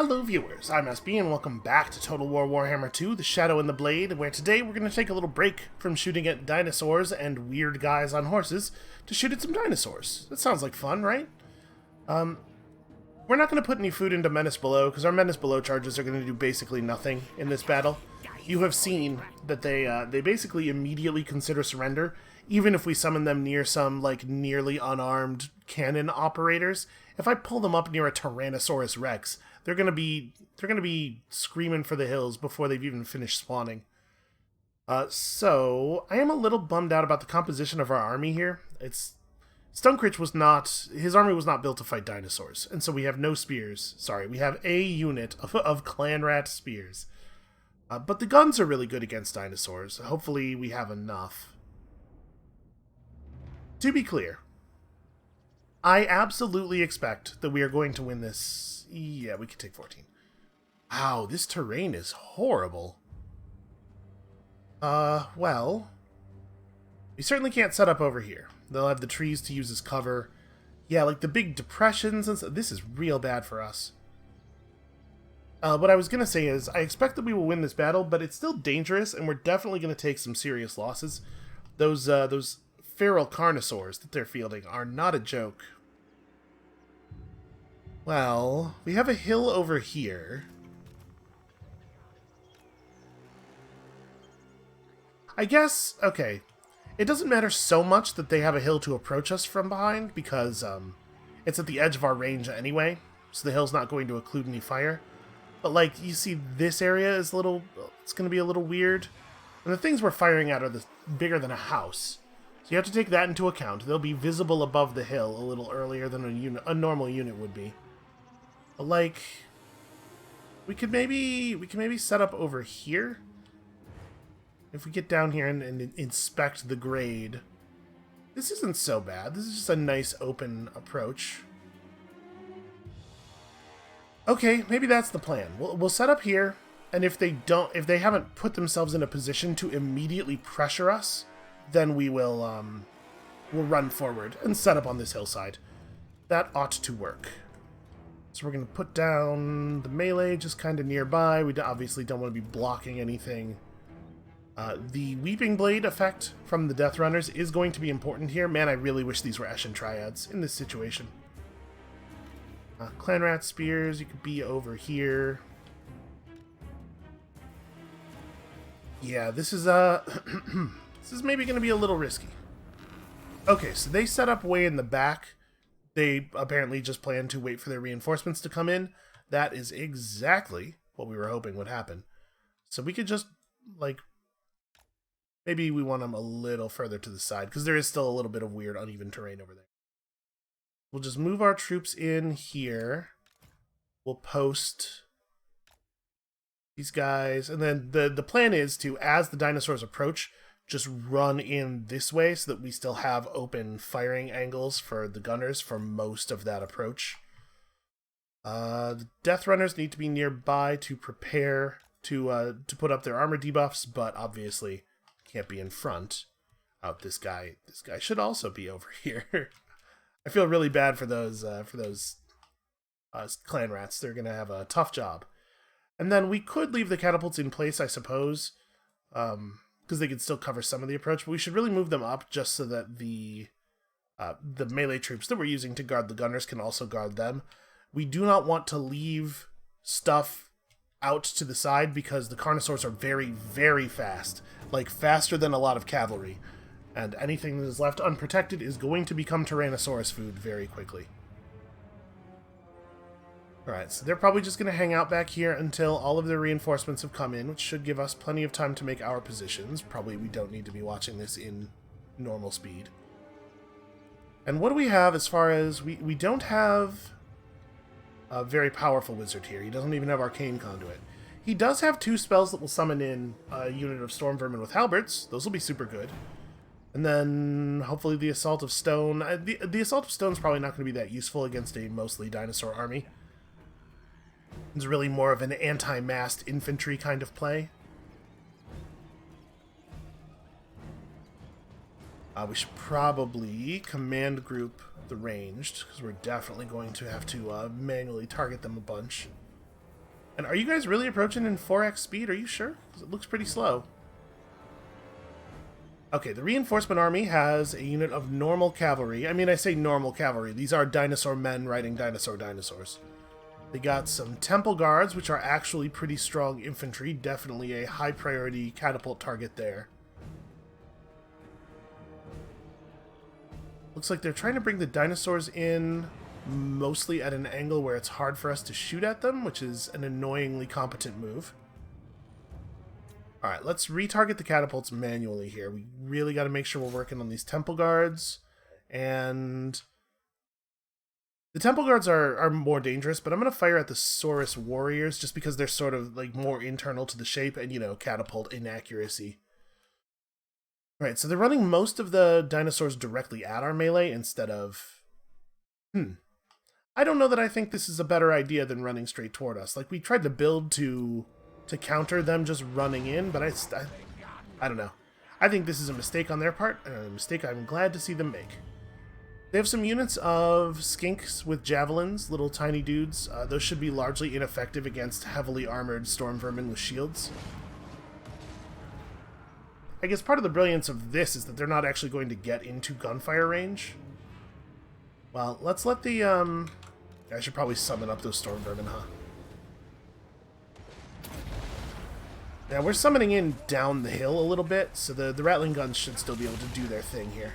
Hello viewers, I'm SB and welcome back to Total War Warhammer 2, The Shadow and the Blade, where today we're going to take a little break from shooting at dinosaurs and weird guys on horses to shoot at some dinosaurs. That sounds like fun, right? We're not going to put any food into Menace Below, because our Menace Below charges are going to do basically nothing in this battle. You have seen that they basically immediately consider surrender, even if we summon them near some, nearly unarmed cannon operators. If I pull them up near a Tyrannosaurus Rex, they're gonna be screaming for the hills before they've even finished spawning. So I am a little bummed out about the composition of our army here. His army was not built to fight dinosaurs, and so we have no spears. Sorry, we have a unit of clan rat spears. But the guns are really good against dinosaurs. Hopefully we have enough. To be clear, I absolutely expect that we are going to win this. Yeah, we can take 14. Wow, this terrain is horrible. Well, we certainly can't set up over here. They'll have the trees to use as cover. Yeah, like the big depressions and stuff. This is real bad for us. What I was going to say is, I expect that we will win this battle, but it's still dangerous, and we're definitely going to take some serious losses. Those feral carnosaurs that they're fielding are not a joke. Well, we have a hill over here. I guess, okay, it doesn't matter so much that they have a hill to approach us from behind, because it's at the edge of our range anyway, so the hill's not going to occlude any fire. But, you see this area is it's going to be a little weird. And the things we're firing at are bigger than a house. So you have to take that into account. They'll be visible above the hill a little earlier than a normal unit would be. But, we could maybe set up over here. If we get down here and inspect the grade. This isn't so bad. This is just a nice open approach. Okay, maybe that's the plan. We'll set up here, and if they haven't put themselves in a position to immediately pressure us, then we'll run forward and set up on this hillside. That ought to work. So we're going to put down the melee just kind of nearby. We obviously don't want to be blocking anything. The Weeping Blade effect from the Death Runners is going to be important here. Man, I really wish these were Eshin Triads in this situation. Clan Rat Spears, you could be over here. Yeah, this is this is maybe going to be a little risky. Okay, so they set up way in the back. They apparently just plan to wait for their reinforcements to come in. That is exactly what we were hoping would happen. So we could just, maybe we want them a little further to the side, because there is still a little bit of weird, uneven terrain over there. We'll just move our troops in here. We'll post these guys. And then the plan is to, as the dinosaurs approach, just run in this way so that we still have open firing angles for the gunners for most of that approach. The Death Runners need to be nearby to prepare to put up their armor debuffs, but obviously can't be in front. Oh, this guy should also be over here. I feel really bad for those clan rats. They're gonna have a tough job. And then we could leave the catapults in place, I suppose, because they could still cover some of the approach. But we should really move them up just so that the melee troops that we're using to guard the gunners can also guard them. We do not want to leave stuff out to the side because the carnosaurs are very, very fast, faster than a lot of cavalry. And anything that is left unprotected is going to become Tyrannosaurus food very quickly. Alright, so they're probably just going to hang out back here until all of their reinforcements have come in, which should give us plenty of time to make our positions. Probably we don't need to be watching this in normal speed. And what do we have as far as... We don't have a very powerful wizard here. He doesn't even have Arcane Conduit. He does have 2 spells that will summon in a unit of Storm Vermin with Halberds. Those will be super good. And then, hopefully, the Assault of Stone. The Assault of Stone is probably not going to be that useful against a mostly dinosaur army. It's really more of an anti-massed infantry kind of play. We should probably command group the ranged, because we're definitely going to have to manually target them a bunch. And are you guys really approaching in 4x speed? Are you sure? 'Cause it looks pretty slow. Okay, the reinforcement army has a unit of normal cavalry. I mean, I say normal cavalry. These are dinosaur men riding dinosaurs. They got some temple guards, which are actually pretty strong infantry. Definitely a high priority catapult target there. Looks like they're trying to bring the dinosaurs in mostly at an angle where it's hard for us to shoot at them, which is an annoyingly competent move. Alright, let's retarget the catapults manually here. We really got to make sure we're working on these temple guards. And the temple guards are more dangerous, but I'm going to fire at the Saurus warriors just because they're sort of like more internal to the shape and, you know, catapult inaccuracy. Alright, so they're running most of the dinosaurs directly at our melee instead of... I don't know that I think this is a better idea than running straight toward us. Like, we tried to build to counter them just running in, but I don't know. I think this is a mistake on their part, and a mistake I'm glad to see them make. They have some units of skinks with javelins, little tiny dudes. Those should be largely ineffective against heavily armored storm vermin with shields. I guess part of the brilliance of this is that they're not actually going to get into gunfire range. Well, let's let the, I should probably summon up those storm vermin, huh? Now, we're summoning in down the hill a little bit, so the rattling guns should still be able to do their thing here.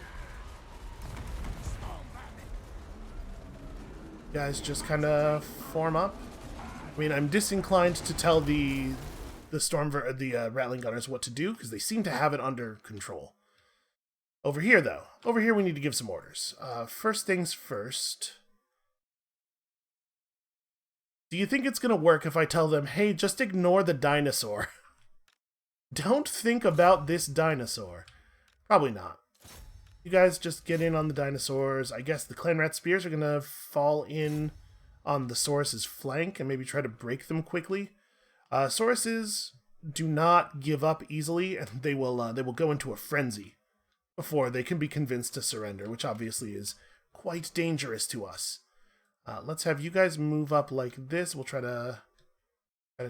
You guys just kind of form up. I mean, I'm disinclined to tell the rattling gunners what to do, because they seem to have it under control. Over here, though. Over here, we need to give some orders. First things first. Do you think it's going to work if I tell them, hey, just ignore the dinosaur? Don't think about this dinosaur. Probably not. You guys just get in on the dinosaurs. I guess the clan rat spears are going to fall in on the Saurus's flank and maybe try to break them quickly. Sauruses do not give up easily, and they will go into a frenzy before they can be convinced to surrender, which obviously is quite dangerous to us. Let's have you guys move up like this. We'll try to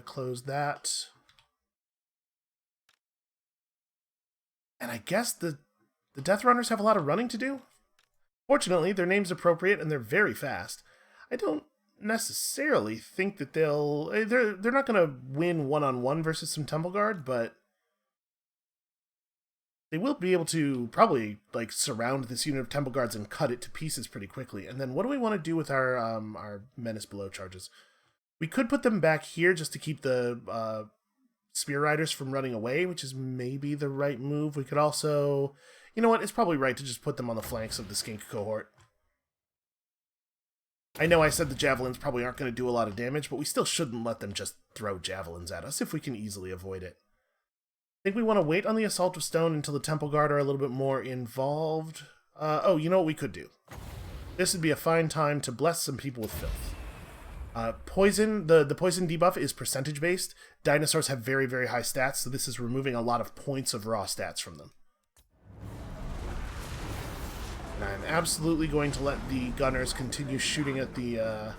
close that. And I guess the Death Runners have a lot of running to do. Fortunately, their name's appropriate and they're very fast. I don't necessarily think that they're not going to win one-on-one versus some Temple Guard, but they will be able to probably like surround this unit of Temple Guards and cut it to pieces pretty quickly. And then what do we want to do with our Menace Below charges? We could put them back here just to keep the Spear Riders from running away, which is maybe the right move. We could also... You know what? It's probably right to just put them on the flanks of the Skink cohort. I know I said the Javelins probably aren't going to do a lot of damage, but we still shouldn't let them just throw Javelins at us if we can easily avoid it. I think we want to wait on the Assault of Stone until the Temple Guard are a little bit more involved. Oh, you know what we could do? This would be a fine time to bless some people with filth. Poison, the poison debuff is percentage based. Dinosaurs have very, very high stats, so this is removing a lot of points of raw stats from them. And I'm absolutely going to let the gunners continue shooting at the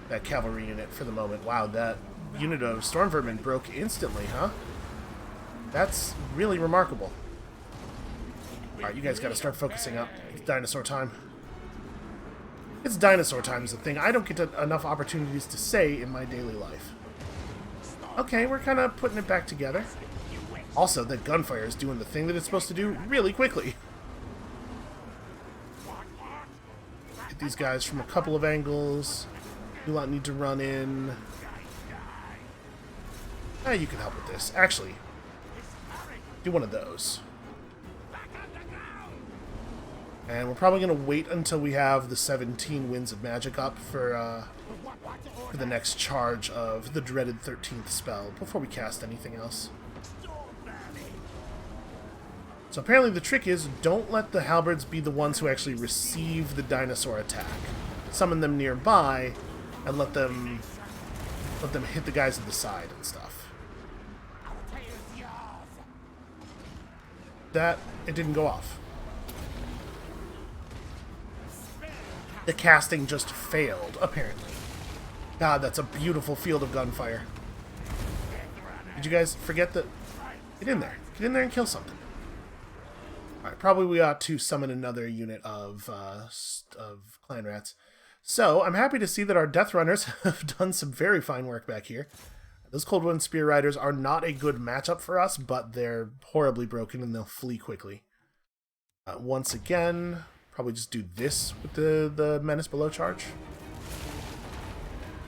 that cavalry unit for the moment. Wow, that unit of storm vermin broke instantly, huh? That's really remarkable. Alright, you guys gotta start focusing up. It's dinosaur time. It's dinosaur time is the thing I don't get enough opportunities to say in my daily life. Okay, we're kind of putting it back together. Also, that gunfire is doing the thing that it's supposed to do really quickly. Hit these guys from a couple of angles. Do not need to run in. You can help with this. Actually, do one of those. And we're probably going to wait until we have the 17 Winds of Magic up for the next charge of the dreaded 13th spell before we cast anything else. So apparently the trick is, don't let the halberds be the ones who actually receive the dinosaur attack. Summon them nearby and let them hit the guys at the side and stuff. It didn't go off. The casting just failed, apparently. God, that's a beautiful field of gunfire. Did you guys forget that? Get in there. Get in there and kill something. Alright, probably we ought to summon another unit of clan rats. So, I'm happy to see that our Death Runners have done some very fine work back here. Those Cold Wind Spear Riders are not a good matchup for us, but they're horribly broken and they'll flee quickly. Once again, probably just do this with the Menace Below charge.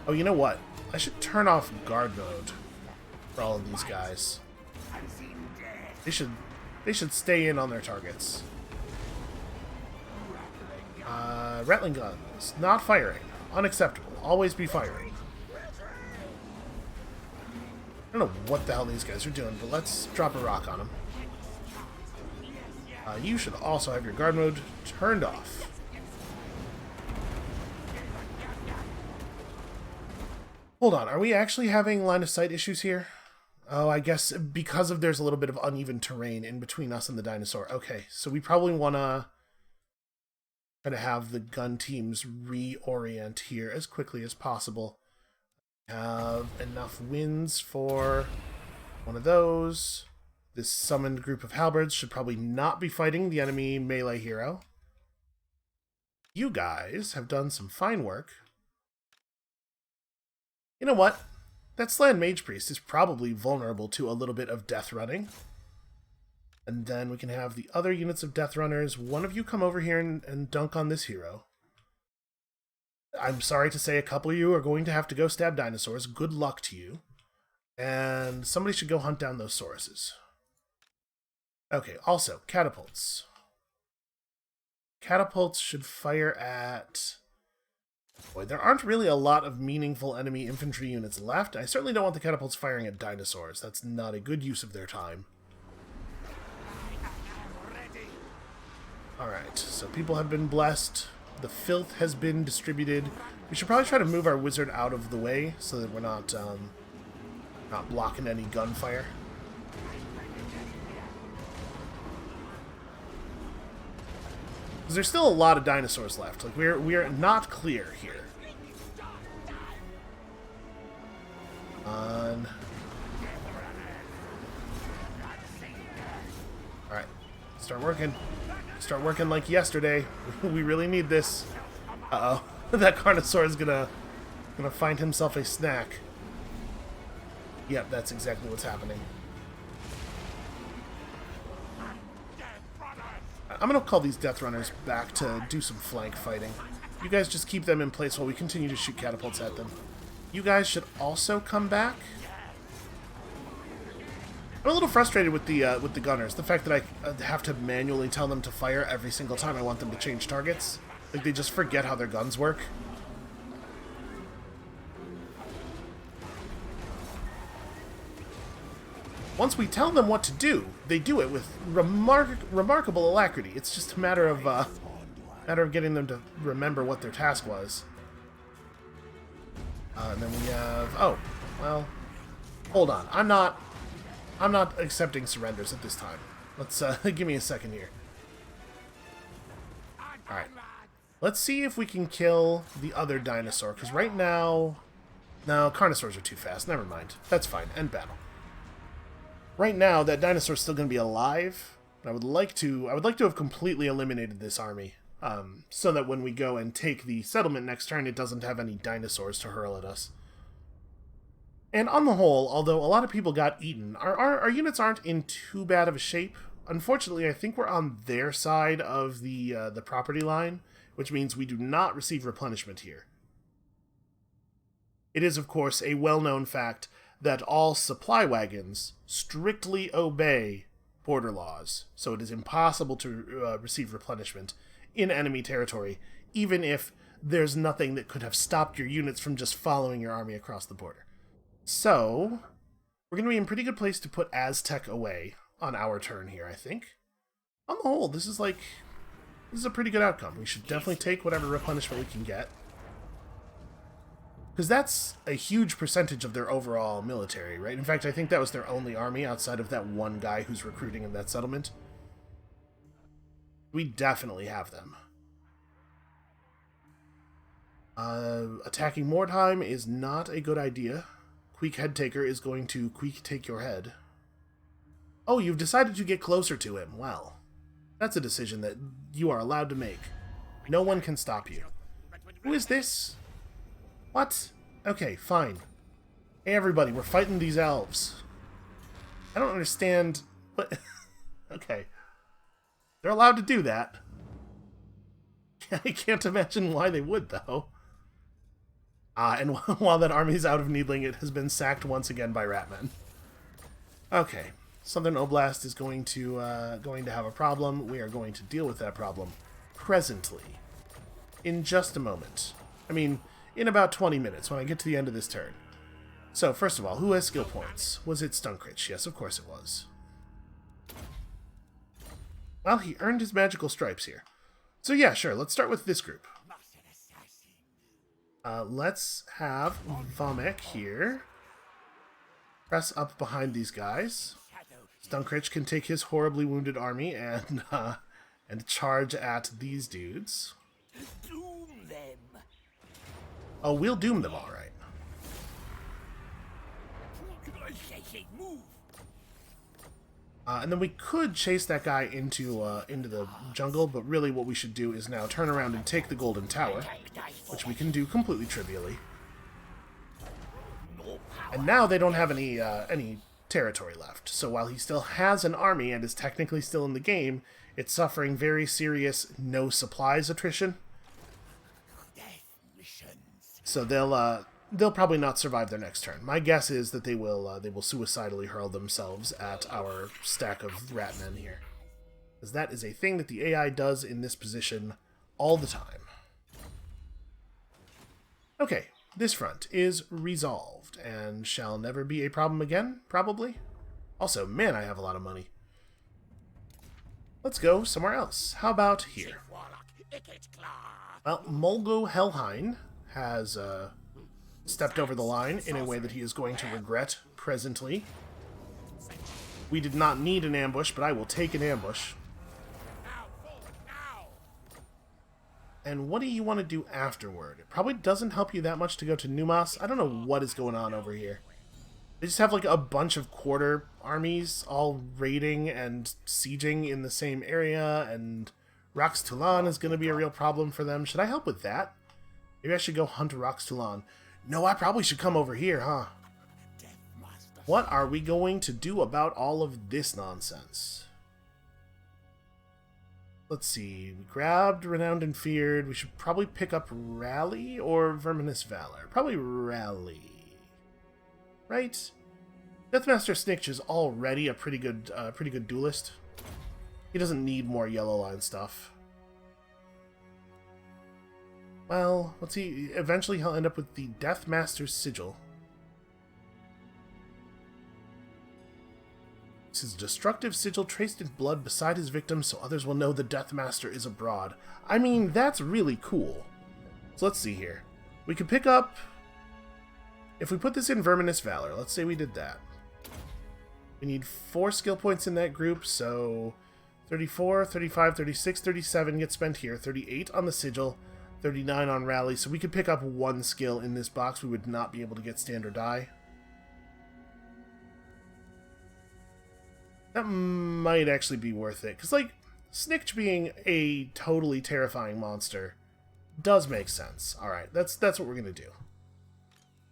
Oh, you know what? I should turn off guard mode for all of these guys. They should stay in on their targets. Rattling guns. Not firing. Unacceptable. Always be firing. I don't know what the hell these guys are doing, but let's drop a rock on them. You should also have your guard mode turned off. Hold on, are we actually having line of sight issues here? Oh, I guess because there's a little bit of uneven terrain in between us and the dinosaur. Okay, so we probably want to try to have the gun teams reorient here as quickly as possible. Have enough wins for one of those. This summoned group of halberds should probably not be fighting the enemy melee hero. You guys have done some fine work. You know what? That Slan Mage Priest is probably vulnerable to a little bit of death running. And then we can have the other units of death runners. One of you come over here and dunk on this hero. I'm sorry to say a couple of you are going to have to go stab dinosaurs. Good luck to you. And somebody should go hunt down those sauruses. Okay, also, catapults. Catapults should fire at... Boy, there aren't really a lot of meaningful enemy infantry units left. I certainly don't want the catapults firing at dinosaurs. That's not a good use of their time. Alright, so people have been blessed. The filth has been distributed. We should probably try to move our wizard out of the way so that we're not blocking any gunfire. Because there's still a lot of dinosaurs left. Like we're not clear here. On. Alright. Start working. Start working like yesterday. We really need this. Uh-oh. That Carnosaur is gonna find himself a snack. Yep, that's exactly what's happening. I'm gonna call these Death Runners back to do some flank fighting. You guys just keep them in place while we continue to shoot catapults at them. You guys should also come back. I'm a little frustrated with the gunners. The fact that I have to manually tell them to fire every single time I want them to change targets. Like, they just forget how their guns work. Once we tell them what to do, they do it with remarkable alacrity. It's just a matter of getting them to remember what their task was. And then we have... Oh, well... Hold on. I'm not accepting surrenders at this time. Let's, give me a second here. Alright. Let's see if we can kill the other dinosaur, because right now... No, Carnosaurs are too fast. Never mind. That's fine. End battle. Right now, that dinosaur's still going to be alive. I would like to have completely eliminated this army, so that when we go and take the settlement next turn, it doesn't have any dinosaurs to hurl at us. And on the whole, although a lot of people got eaten, our units aren't in too bad of a shape. Unfortunately, I think we're on their side of the property line, which means we do not receive replenishment here. It is, of course, a well-known fact that all supply wagons strictly obey border laws, so it is impossible to receive replenishment in enemy territory, even if there's nothing that could have stopped your units from just following your army across the border. So, we're going to be in pretty good place to put Aztec away on our turn here, I think. On the whole, this is a pretty good outcome. We should definitely take whatever replenishment we can get. Because that's a huge percentage of their overall military, right? In fact, I think that was their only army outside of that one guy who's recruiting in that settlement. We definitely have them. Attacking Mordheim is not a good idea. Queek Headtaker is going to Queek take your head. Oh, you've decided to get closer to him. Well, that's a decision that you are allowed to make. No one can stop you. Who is this? What? Okay, fine. Hey everybody, we're fighting these elves. I don't understand what... Okay. They're allowed to do that. I can't imagine why they would, though. And while that army's out of Needling, it has been sacked once again by Ratmen. Okay. Southern Oblast is going to have a problem. We are going to deal with that problem presently. In just a moment. I mean, in about 20 minutes, when I get to the end of this turn. So, first of all, who has skill points? Was it Stunkrich? Yes, of course it was. Well, he earned his magical stripes here. So yeah, sure, let's start with this group. Let's have Vomek here. Press up behind these guys. Stunkrich can take his horribly wounded army and charge at these dudes. Doom them. Oh, we'll doom them, all right. Move. And then we could chase that guy into the jungle, but really what we should do is now turn around and take the Golden Tower, which we can do completely trivially. And now they don't have any territory left. So while he still has an army and is technically still in the game, it's suffering very serious no supplies attrition. So they'll probably not survive their next turn. My guess is that they will suicidally hurl themselves at our stack of Ratmen here, because that is a thing that the AI does in this position all the time. Okay, this front is resolved and shall never be a problem again, probably. Also, man, I have a lot of money. Let's go somewhere else. How about here? Well, Molgo Helheim has stepped over the line in a way that he is going to regret presently. We did not need an ambush, but I will take an ambush. And what do you want to do afterward? It probably doesn't help you that much to go to Numas. I don't know what is going on over here. They just have like a bunch of quarter armies all raiding and sieging in the same area, and Rox Tulan is going to be a real problem for them. Should I help with that? Maybe I should go hunt Rox Tulan. No, I probably should come over here, huh? What are we going to do about all of this nonsense? Let's see. We grabbed Renowned and Feared. We should probably pick up Rally or Verminous Valor. Probably Rally. Right? Deathmaster Snitch is already a pretty good duelist. He doesn't need more yellow line stuff. Well, let's see. Eventually he'll end up with the Deathmaster's Sigil. This is destructive sigil traced in blood beside his victim so others will know the Deathmaster is abroad. I mean, that's really cool. So let's see here. We could pick up... If we put this in Verminous Valor, let's say we did that. We need 4 skill points in that group, so 34, 35, 36, 37 get spent here, 38 on the Sigil, 39 on Rally, so we could pick up 1 skill in this box. We would not be able to get Stand or Die. That might actually be worth it, because, like, Snikch being a totally terrifying monster does make sense. Alright, that's what we're going to do.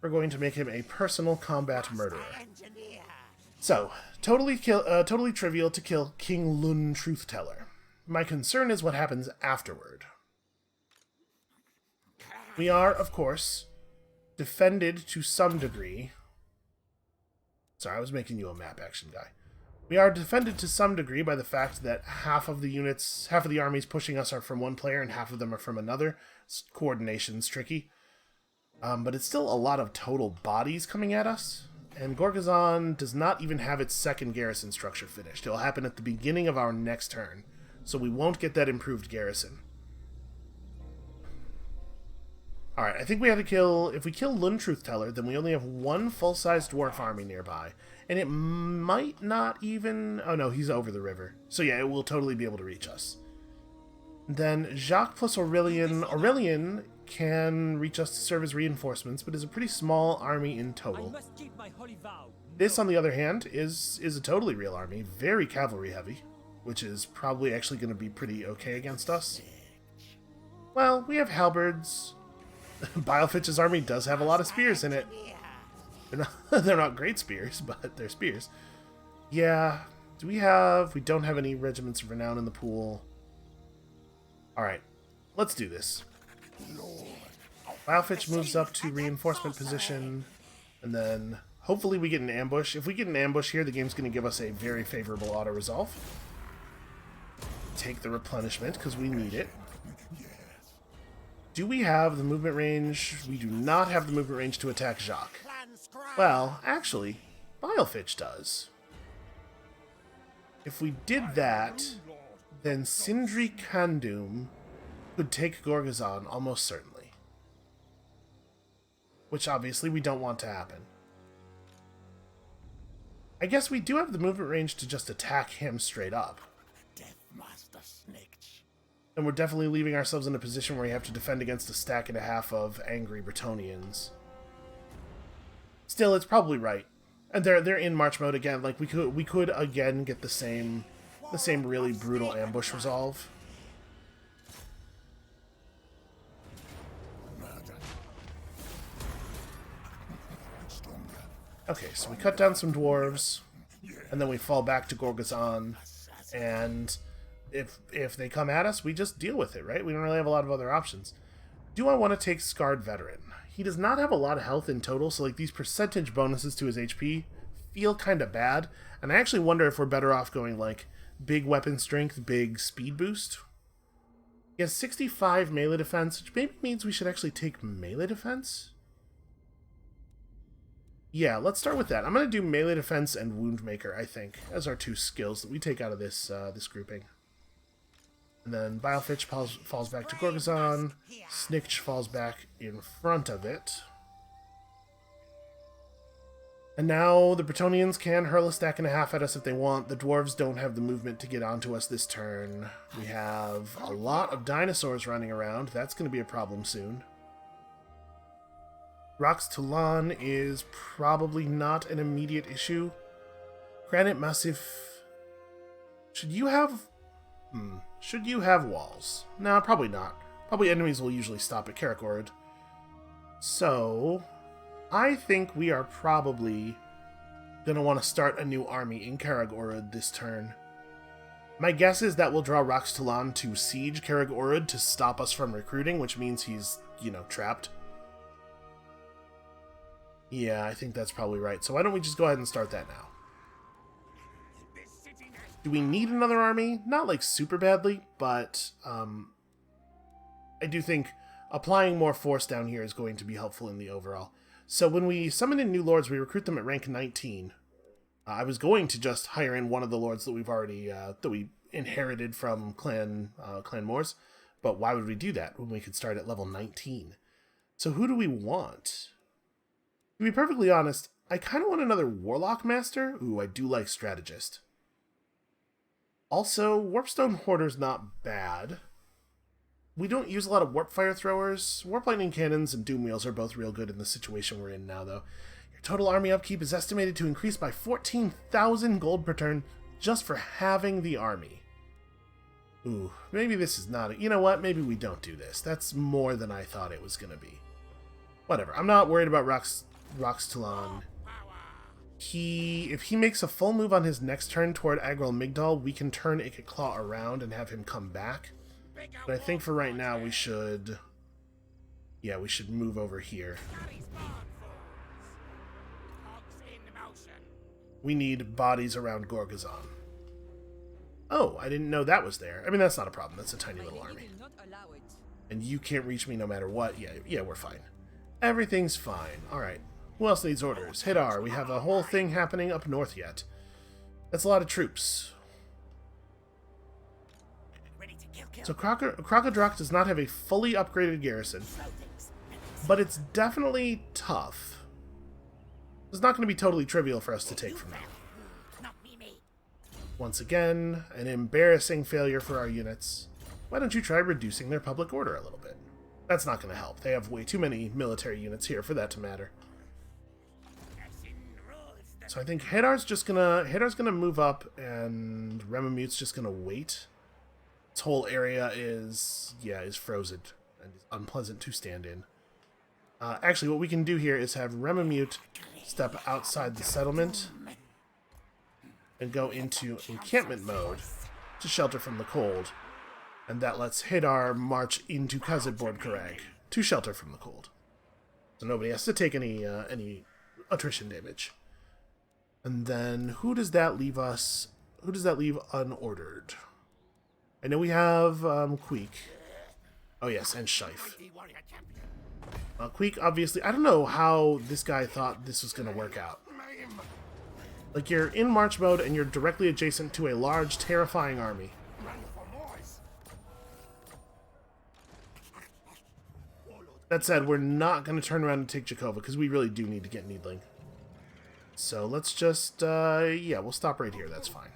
We're going to make him a personal combat murderer. So, totally trivial to kill King Lun Truthteller. My concern is what happens afterward. We are, of course, defended to some degree. Sorry, I was making you a map action guy. We are defended to some degree by the fact that half of the armies pushing us are from one player and half of them are from another. Coordination's tricky. But it's still a lot of total bodies coming at us. And Gorgazon does not even have its second garrison structure finished. It will happen at the beginning of our next turn. So we won't get that improved garrison. Alright, I think we have to kill... If we kill Lun Truthteller, then we only have 1 full-sized dwarf army nearby. And it might not even... Oh no, he's over the river. So yeah, it will totally be able to reach us. Then Jacques plus Aurelian. Aurelian can reach us to serve as reinforcements, but is a pretty small army in total. This, on the other hand, is a totally real army, very cavalry heavy, which is probably actually going to be pretty okay against us. Well, we have halberds. Bilefitch's army does have a lot of spears in it. They're not great spears, but they're spears. Yeah, we don't have any regiments of renown in the pool. Alright, let's do this. Bilefitch moves up to reinforcement position, and then hopefully we get an ambush. If we get an ambush here, the game's going to give us a very favorable auto-resolve. Take the replenishment, because we need it. Do we have the movement range? We do not have the movement range to attack Jacques. Well, actually, Bilefitch does. If we did that, then Sindri Kandum could take Gorgazon almost certainly. Which obviously we don't want to happen. I guess we do have the movement range to just attack him straight up. And we're definitely leaving ourselves in a position where we have to defend against a stack and a half of angry Bretonnians. Still, it's probably right. And they're in march mode again. Like we could again get the same really brutal ambush resolve. Okay, so we cut down some dwarves, and then we fall back to Gorgazon, and if they come at us, we just deal with it, right? We don't really have a lot of other options. Do I want to take Scarred Veteran? He does not have a lot of health in total, so like these percentage bonuses to his HP feel kind of bad, and I actually wonder if we're better off going like big weapon strength, big speed boost. He has 65 melee defense, which maybe means we should actually take melee defense? Yeah, let's start with that. I'm going to do melee defense and wound maker, I think, as our two skills that we take out of this this grouping. And then Bilefitch falls back to Gorgazon. Snikch falls back in front of it. And now the Bretonnians can hurl a stack and a half at us if they want. The dwarves don't have the movement to get onto us this turn. We have a lot of dinosaurs running around. That's going to be a problem soon. Rox Toulon is probably not an immediate issue. Granite Massif... Should you have walls? No, probably not. Probably enemies will usually stop at Karakord. So, I think we are probably going to want to start a new army in Karakord this turn. My guess is that we'll draw Rox Toulon to siege Karakord to stop us from recruiting, which means he's, trapped. Yeah, I think that's probably right. So why don't we just go ahead and start that now? Do we need another army? Not like super badly, but I do think applying more force down here is going to be helpful in the overall. So when we summon in new lords, we recruit them at rank 19. I was going to just hire in one of the lords that we've already that we inherited from Clan Moors, but why would we do that when we could start at level 19? So who do we want? To be perfectly honest, I kind of want another Warlock Master. Ooh, I do like Strategist. Also, Warpstone Hoarder's not bad. We don't use a lot of Warp Fire Throwers. Warp Lightning Cannons and Doom Wheels are both real good in the situation we're in now, though. Your total army upkeep is estimated to increase by 14,000 gold per turn just for having the army. Ooh, maybe this is not... You know what? Maybe we don't do this. That's more than I thought it was going to be. Whatever. I'm not worried about Rox Toulon. If he makes a full move on his next turn toward Agrel Migdal, we can turn Ikitclaw around and have him come back. But I think for right now we should... Yeah, we should move over here. We need bodies around Gorgazon. Oh, I didn't know that was there. I mean, that's not a problem. That's a tiny little army. And you can't reach me no matter what. Yeah, we're fine. Everything's fine. Alright. Who else needs orders? Hidar, we have a whole thing happening up north yet. That's a lot of troops. So Crocodrock does not have a fully upgraded garrison, but it's definitely tough. It's not going to be totally trivial for us to take from them. Once again, an embarrassing failure for our units. Why don't you try reducing their public order a little bit? That's not going to help. They have way too many military units here for that to matter. So I think Hadar's gonna move up, and Remamute's just gonna wait. This whole area is frozen and is unpleasant to stand in. Actually, what we can do here is have Remamute step outside the settlement and go into encampment mode to shelter from the cold, and that lets Hadar march into Khazad-bord Karag to shelter from the cold, so nobody has to take any attrition damage. And then who does that leave us? Who does that leave unordered? I know we have Queek. Oh yes, and Shife. Queek, obviously, I don't know how this guy thought this was going to work out. Like, you're in march mode and you're directly adjacent to a large, terrifying army. That said, we're not going to turn around and take Jakova because we really do need to get Needling. So let's just, yeah, we'll stop right here. That's fine.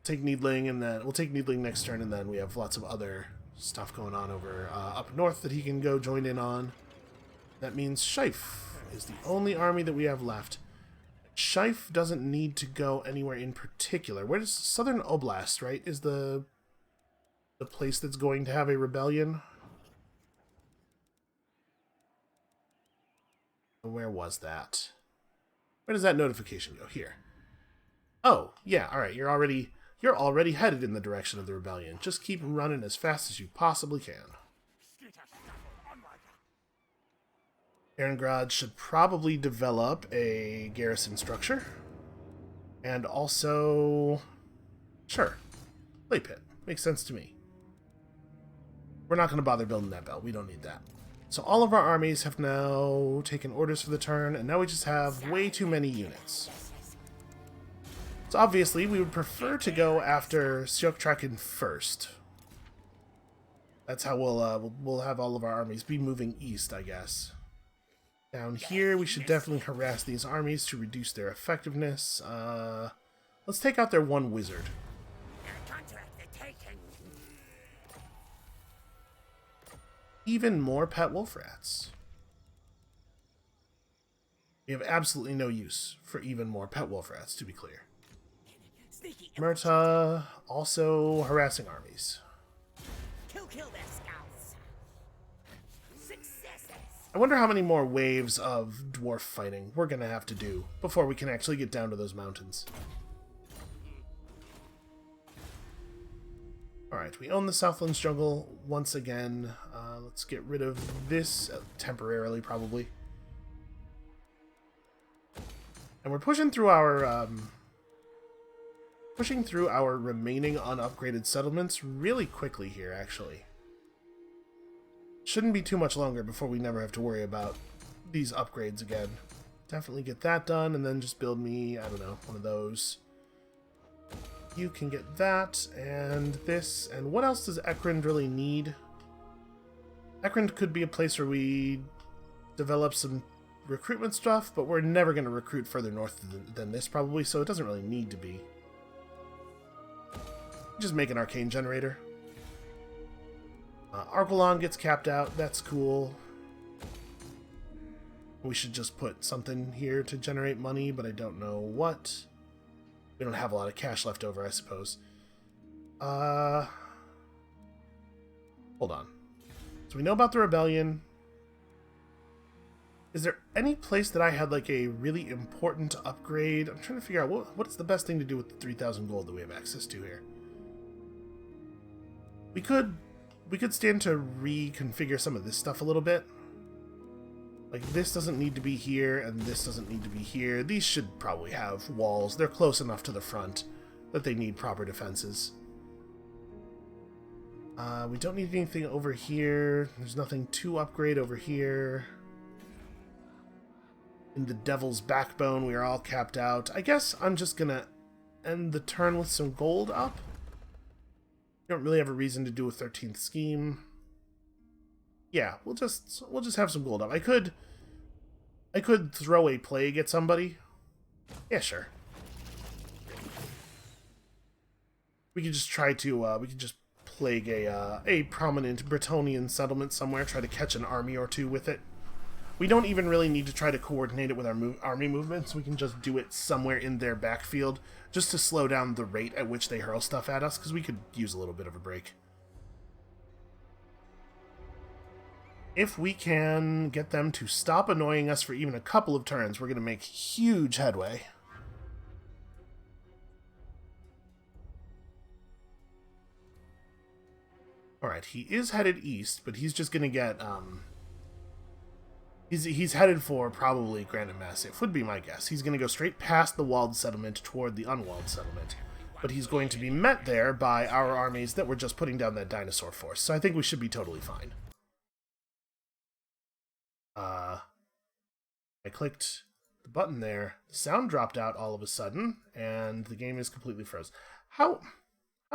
Take Needling, and then we'll take Needling next turn, and then we have lots of other stuff going on over up north that he can go join in on. That means Shife is the only army that we have left. Shife doesn't need to go anywhere in particular. Where does Southern Oblast, right, is the place that's going to have a rebellion? Where was that? Where does that notification go? Here. Oh, yeah, alright, you're already headed in the direction of the rebellion. Just keep running as fast as you possibly can. Erengrad should probably develop a garrison structure. And also... Sure. Clay pit. Makes sense to me. We're not going to bother building that belt. We don't need that. So all of our armies have now taken orders for the turn, and now we just have way too many units. So obviously, we would prefer to go after Seoktraken first. That's how we'll have all of our armies be moving east, I guess. Down here, we should definitely harass these armies to reduce their effectiveness. Let's take out their one wizard. Even more pet wolf rats. We have absolutely no use for even more pet wolf rats, to be clear. Murta also harassing armies. Kill their scouts. Successes. I wonder how many more waves of dwarf fighting we're gonna have to do before we can actually get down to those mountains. Alright, we own the Southlands jungle once again. Let's get rid of this temporarily, probably. And we're pushing through our remaining unupgraded settlements really quickly here, actually. Shouldn't be too much longer before we never have to worry about these upgrades again. Definitely get that done, and then just build me, I don't know, one of those. You can get that, and this, and what else does Ekrund really need? Ekrund could be a place where we develop some recruitment stuff, but we're never going to recruit further north than this, probably, so it doesn't really need to be. Just make an arcane generator. Argolon gets capped out, that's cool. We should just put something here to generate money, but I don't know what. We don't have a lot of cash left over, I suppose. Hold on. So we know about the rebellion. Is there any place that I had like a really important upgrade? I'm trying to figure out what's the best thing to do with the 3,000 gold that we have access to here. We could stand to reconfigure some of this stuff a little bit. Like, this doesn't need to be here, and this doesn't need to be here. These should probably have walls. They're close enough to the front that they need proper defenses. We don't need anything over here. There's nothing to upgrade over here. In the Devil's Backbone, we are all capped out. I guess I'm just gonna end the turn with some gold up. We don't really have a reason to do a 13th scheme. Yeah, we'll just have some gold up. I could throw a plague at somebody. Yeah, sure. We could just try to we could just plague a prominent Bretonnian settlement somewhere, try to catch an army or two with it. We don't even really need to try to coordinate it with our army movements. We can just do it somewhere in their backfield, just to slow down the rate at which they hurl stuff at us, because we could use a little bit of a break. If we can get them to stop annoying us for even a couple of turns, we're going to make huge headway. Alright, he is headed east, but he's just going to get, He's headed for probably Granite Massif, would be my guess. He's going to go straight past the walled settlement toward the unwalled settlement. But he's going to be met there by our armies that were just putting down that dinosaur force. So I think we should be totally fine. I clicked the button there. The sound dropped out all of a sudden, and the game is completely froze. How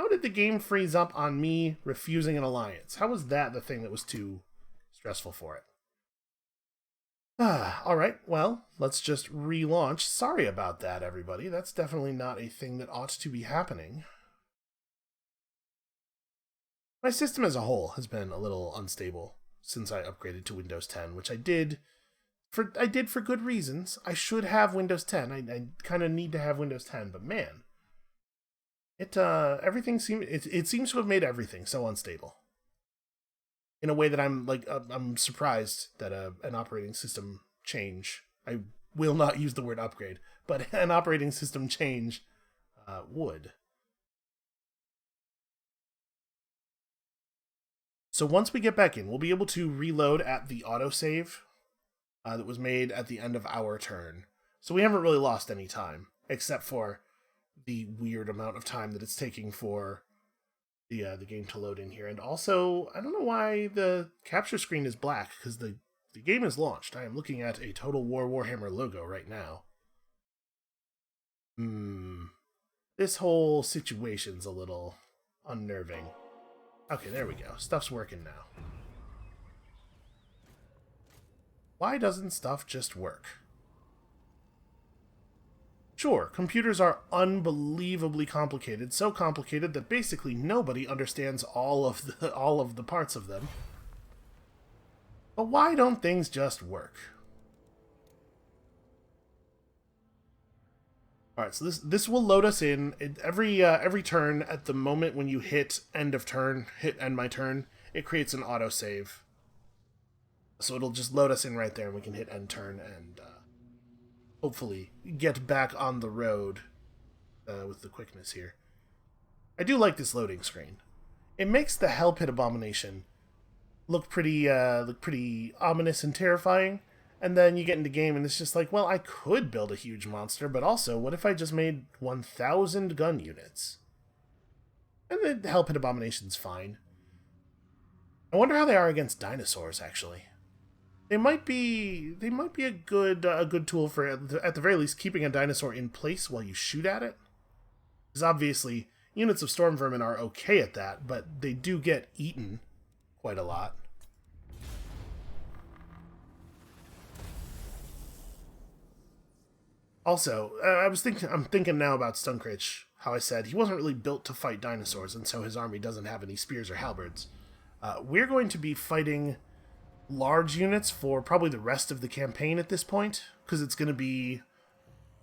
did the game freeze up on me refusing an alliance? How was that the thing that was too stressful for it? Alright, well, let's just relaunch. Sorry about that, everybody. That's definitely not a thing that ought to be happening. My system as a whole has been a little unstable since I upgraded to Windows 10, which I did for good reasons. I should have Windows 10. I kind of need to have Windows 10, but man, everything seems to have made everything so unstable. In a way that I'm surprised that an operating system change, I will not use the word upgrade, but an operating system change would. So once we get back in, we'll be able to reload at the autosave that was made at the end of our turn. So we haven't really lost any time, except for the weird amount of time that it's taking for the game to load in here. And also, I don't know why the capture screen is black, because the game is launched. I am looking at a Total War Warhammer logo right now. This whole situation's a little unnerving. Okay, there we go. Stuff's working now. Why doesn't stuff just work? Sure, computers are unbelievably complicated, so complicated that basically nobody understands all of the parts of them. But why don't things just work? Alright, so this will load us in. Every turn, at the moment when you hit end of turn, hit end my turn, it creates an autosave. So it'll just load us in right there, and we can hit end turn and hopefully get back on the road with the quickness here. I do like this loading screen. It makes the Hell Pit Abomination look pretty ominous and terrifying, and then you get into game and it's just like, well, I could build a huge monster, but also, what if I just made 1,000 gun units? And the Hell Pit Abomination's fine. I wonder how they are against dinosaurs, actually. They might be a good tool for, at the very least, keeping a dinosaur in place while you shoot at it. Because obviously, units of storm vermin are okay at that, but they do get eaten quite a lot. Also, I'm thinking now about Stunkritch, how I said he wasn't really built to fight dinosaurs, and so his army doesn't have any spears or halberds. We're going to be fighting large units for probably the rest of the campaign at this point, because it's going to be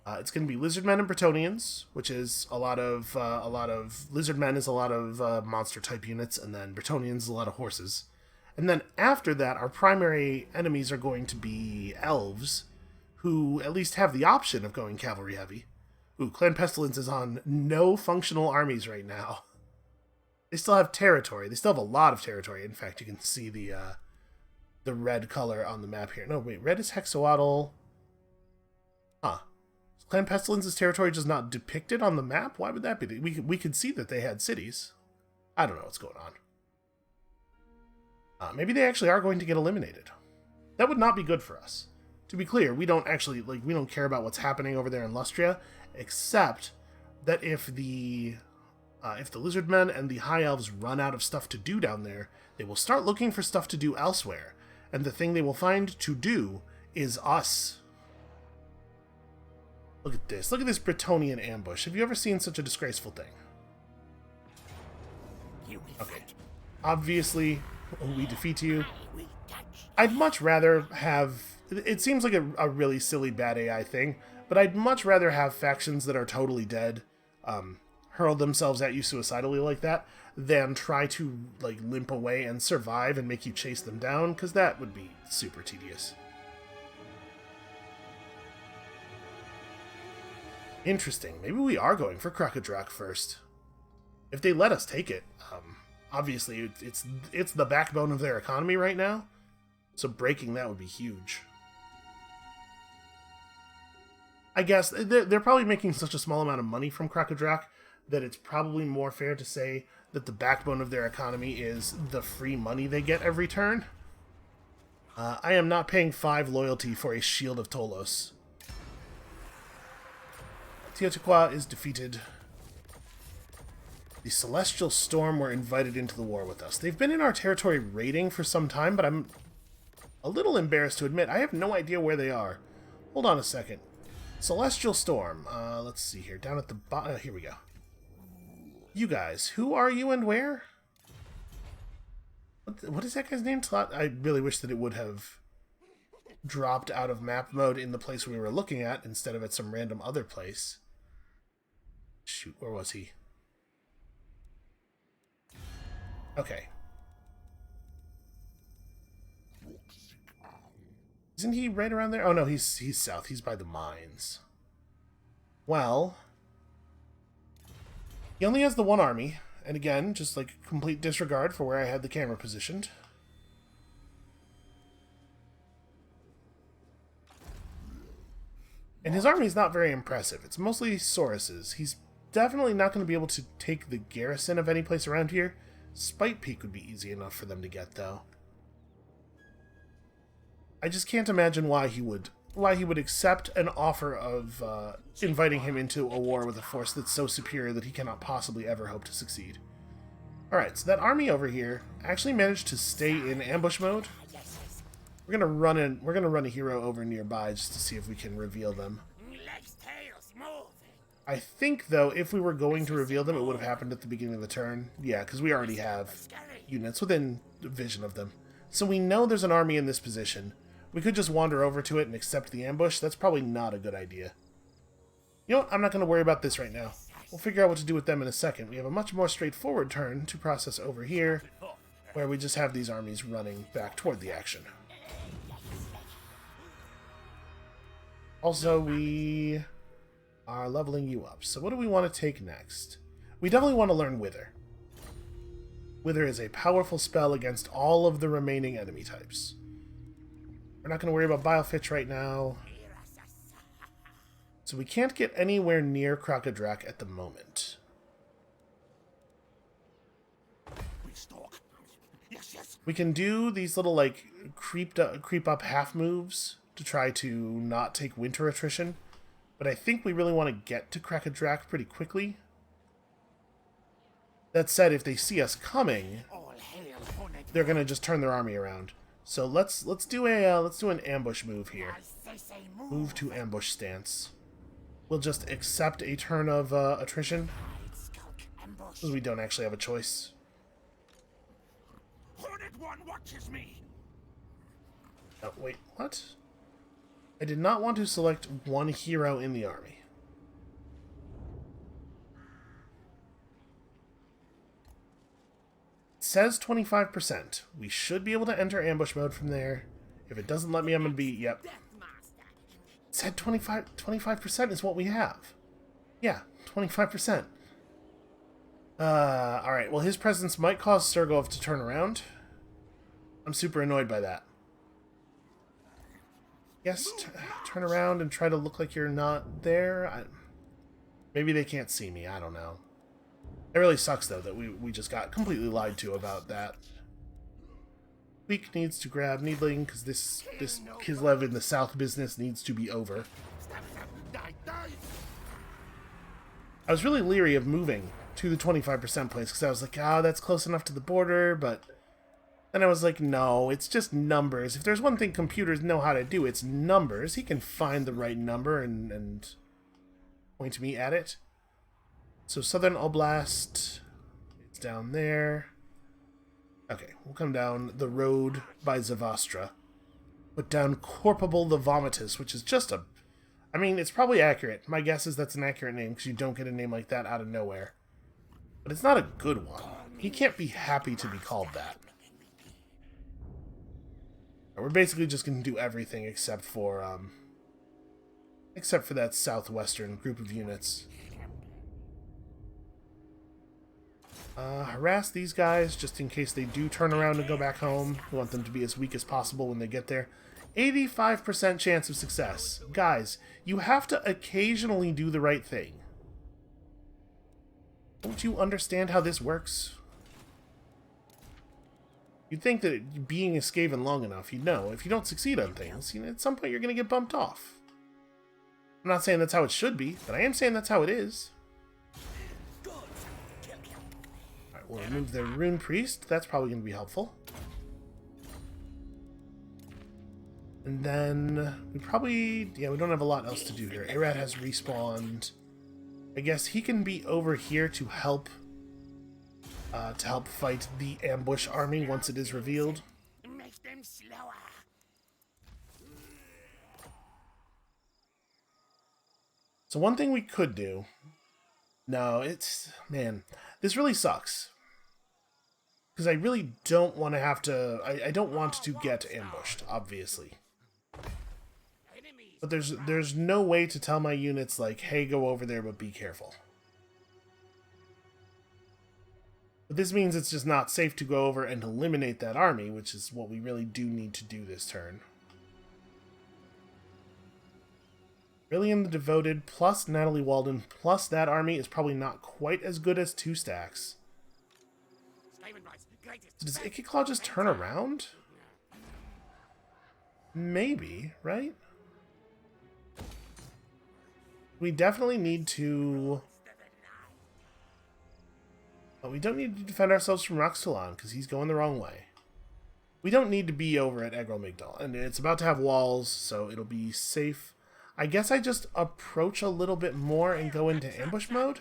lizardmen and Bretonnians, which is a lot of lizardmen is a lot of monster type units, and then Bretonnians is a lot of horses. And then after that, our primary enemies are going to be elves, who at least have the option of going cavalry heavy. Ooh, Clan Pestilence is on no functional armies right now. They still have territory. They still have a lot of territory. In fact, you can see the red color on the map here. No, wait, red is Hexawaddle. Huh. Clan Pestilence's territory just not depicted on the map? Why would that be? We could see that they had cities. I don't know what's going on. Maybe they actually are going to get eliminated. That would not be good for us. To be clear, we don't care about what's happening over there in Lustria, except that if the lizardmen and the high elves run out of stuff to do down there, they will start looking for stuff to do elsewhere, and the thing they will find to do is us. Look at this. Look at this Bretonnian ambush. Have you ever seen such a disgraceful thing? You will Okay. fight. Obviously, we defeat you. I will touch. I'd much rather have... It seems like a really silly bad AI thing, but I'd much rather have factions that are totally dead hurl themselves at you suicidally like that than try to like limp away and survive and make you chase them down, because that would be super tedious. Interesting. Maybe we are going for Krakadrak first. If they let us take it. Obviously, it's the backbone of their economy right now, so breaking that would be huge. I guess they're probably making such a small amount of money from Krakadrak that it's probably more fair to say that the backbone of their economy is the free money they get every turn. I am not paying 5 loyalty for a Shield of Tolos. Teotihuacan is defeated. The Celestial Storm were invited into the war with us. They've been in our territory raiding for some time, but I'm a little embarrassed to admit I have no idea where they are. Hold on a second. Celestial Storm. Let's see here. Down at the bottom. Here we go. You guys, who are you and where? What is that guy's name? I really wish that it would have dropped out of map mode in the place we were looking at instead of at some random other place. Shoot, where was he? Okay. Isn't he right around there? Oh no, he's south. He's by the mines. Well, he only has the one army, and again, just like complete disregard for where I had the camera positioned. And his army is not very impressive. It's mostly Saurus's. He's definitely not going to be able to take the garrison of any place around here. Spite Peak would be easy enough for them to get, though. I just can't imagine why he would accept an offer of inviting him into a war with a force that's so superior that he cannot possibly ever hope to succeed. Alright, so that army over here actually managed to stay in ambush mode. We're gonna run a hero over nearby just to see if we can reveal them. I think, though, if we were going to reveal them, it would have happened at the beginning of the turn. Yeah, because we already have units within vision of them. So we know there's an army in this position. We could just wander over to it and accept the ambush. That's probably not a good idea. You know what? I'm not going to worry about this right now. We'll figure out what to do with them in a second. We have a much more straightforward turn to process over here, where we just have these armies running back toward the action. Also, we are leveling you up. So what do we want to take next? We definitely want to learn Wither. Wither is a powerful spell against all of the remaining enemy types. We're not going to worry about Bilefitch right now. So we can't get anywhere near Krakadrak at the moment. We can do these little, like, creep up half moves to try to not take winter attrition. But I think we really want to get to Krakadrak pretty quickly. That said, if they see us coming, they're going to just turn their army around. So let's do an ambush move here. Move to ambush stance. We'll just accept a turn of attrition, because we don't actually have a choice. Oh, wait, what? I did not want to select one hero in the army. It says 25%. We should be able to enter ambush mode from there. If it doesn't let me, I'm going to be... Yep. It said 25% is what we have. Yeah, 25%. Alright, well, his presence might cause Sergov to turn around. I'm super annoyed by that. Yes, turn around and try to look like you're not there. Maybe they can't see me. I don't know. It really sucks, though, that we just got completely lied to about that. Leek needs to grab Needling, because this Kislev in the south business needs to be over. I was really leery of moving to the 25% place, because I was like, that's close enough to the border, but... Then I was like, no, it's just numbers. If there's one thing computers know how to do, it's numbers. He can find the right number and point me at it. So Southern Oblast, It's down there. Okay, we'll come down the road by Zavastra. Put down Corpable the Vomitus, which is just a... I mean, it's probably accurate. My guess is that's an accurate name, because you don't get a name like that out of nowhere. But it's not a good one. He can't be happy to be called that. We're basically just going to do everything except for that southwestern group of units. Harass these guys just in case they do turn around and go back home. We want them to be as weak as possible when they get there. 85% chance of success. Guys, you have to occasionally do the right thing. Don't you understand how this works? You'd think that being a Skaven long enough, you'd know. If you don't succeed on things, you know, at some point you're going to get bumped off. I'm not saying that's how it should be, but I am saying that's how it is. Alright, we'll remove their Rune Priest. That's probably going to be helpful. And then we probably... Yeah, we don't have a lot else to do here. Arad has respawned. I guess he can be over here to help fight the ambush army once it is revealed. Make them slower. So one thing we could do... No, it's... Man, this really sucks. Because I really don't want to have to... I don't want to get ambushed, obviously. But there's no way to tell my units, like, hey, go over there, but be careful. But this means it's just not safe to go over and eliminate that army, which is what we really do need to do this turn. Rillian the Devoted plus Natalie Walden plus that army is probably not quite as good as 2 stacks. So does Ikiclaw just turn around? Maybe, right? We definitely need to... But we don't need to defend ourselves from Roxtalon, because he's going the wrong way. We don't need to be over at Egro Migdal, and it's about to have walls, so it'll be safe. I guess I just approach a little bit more and go into ambush mode?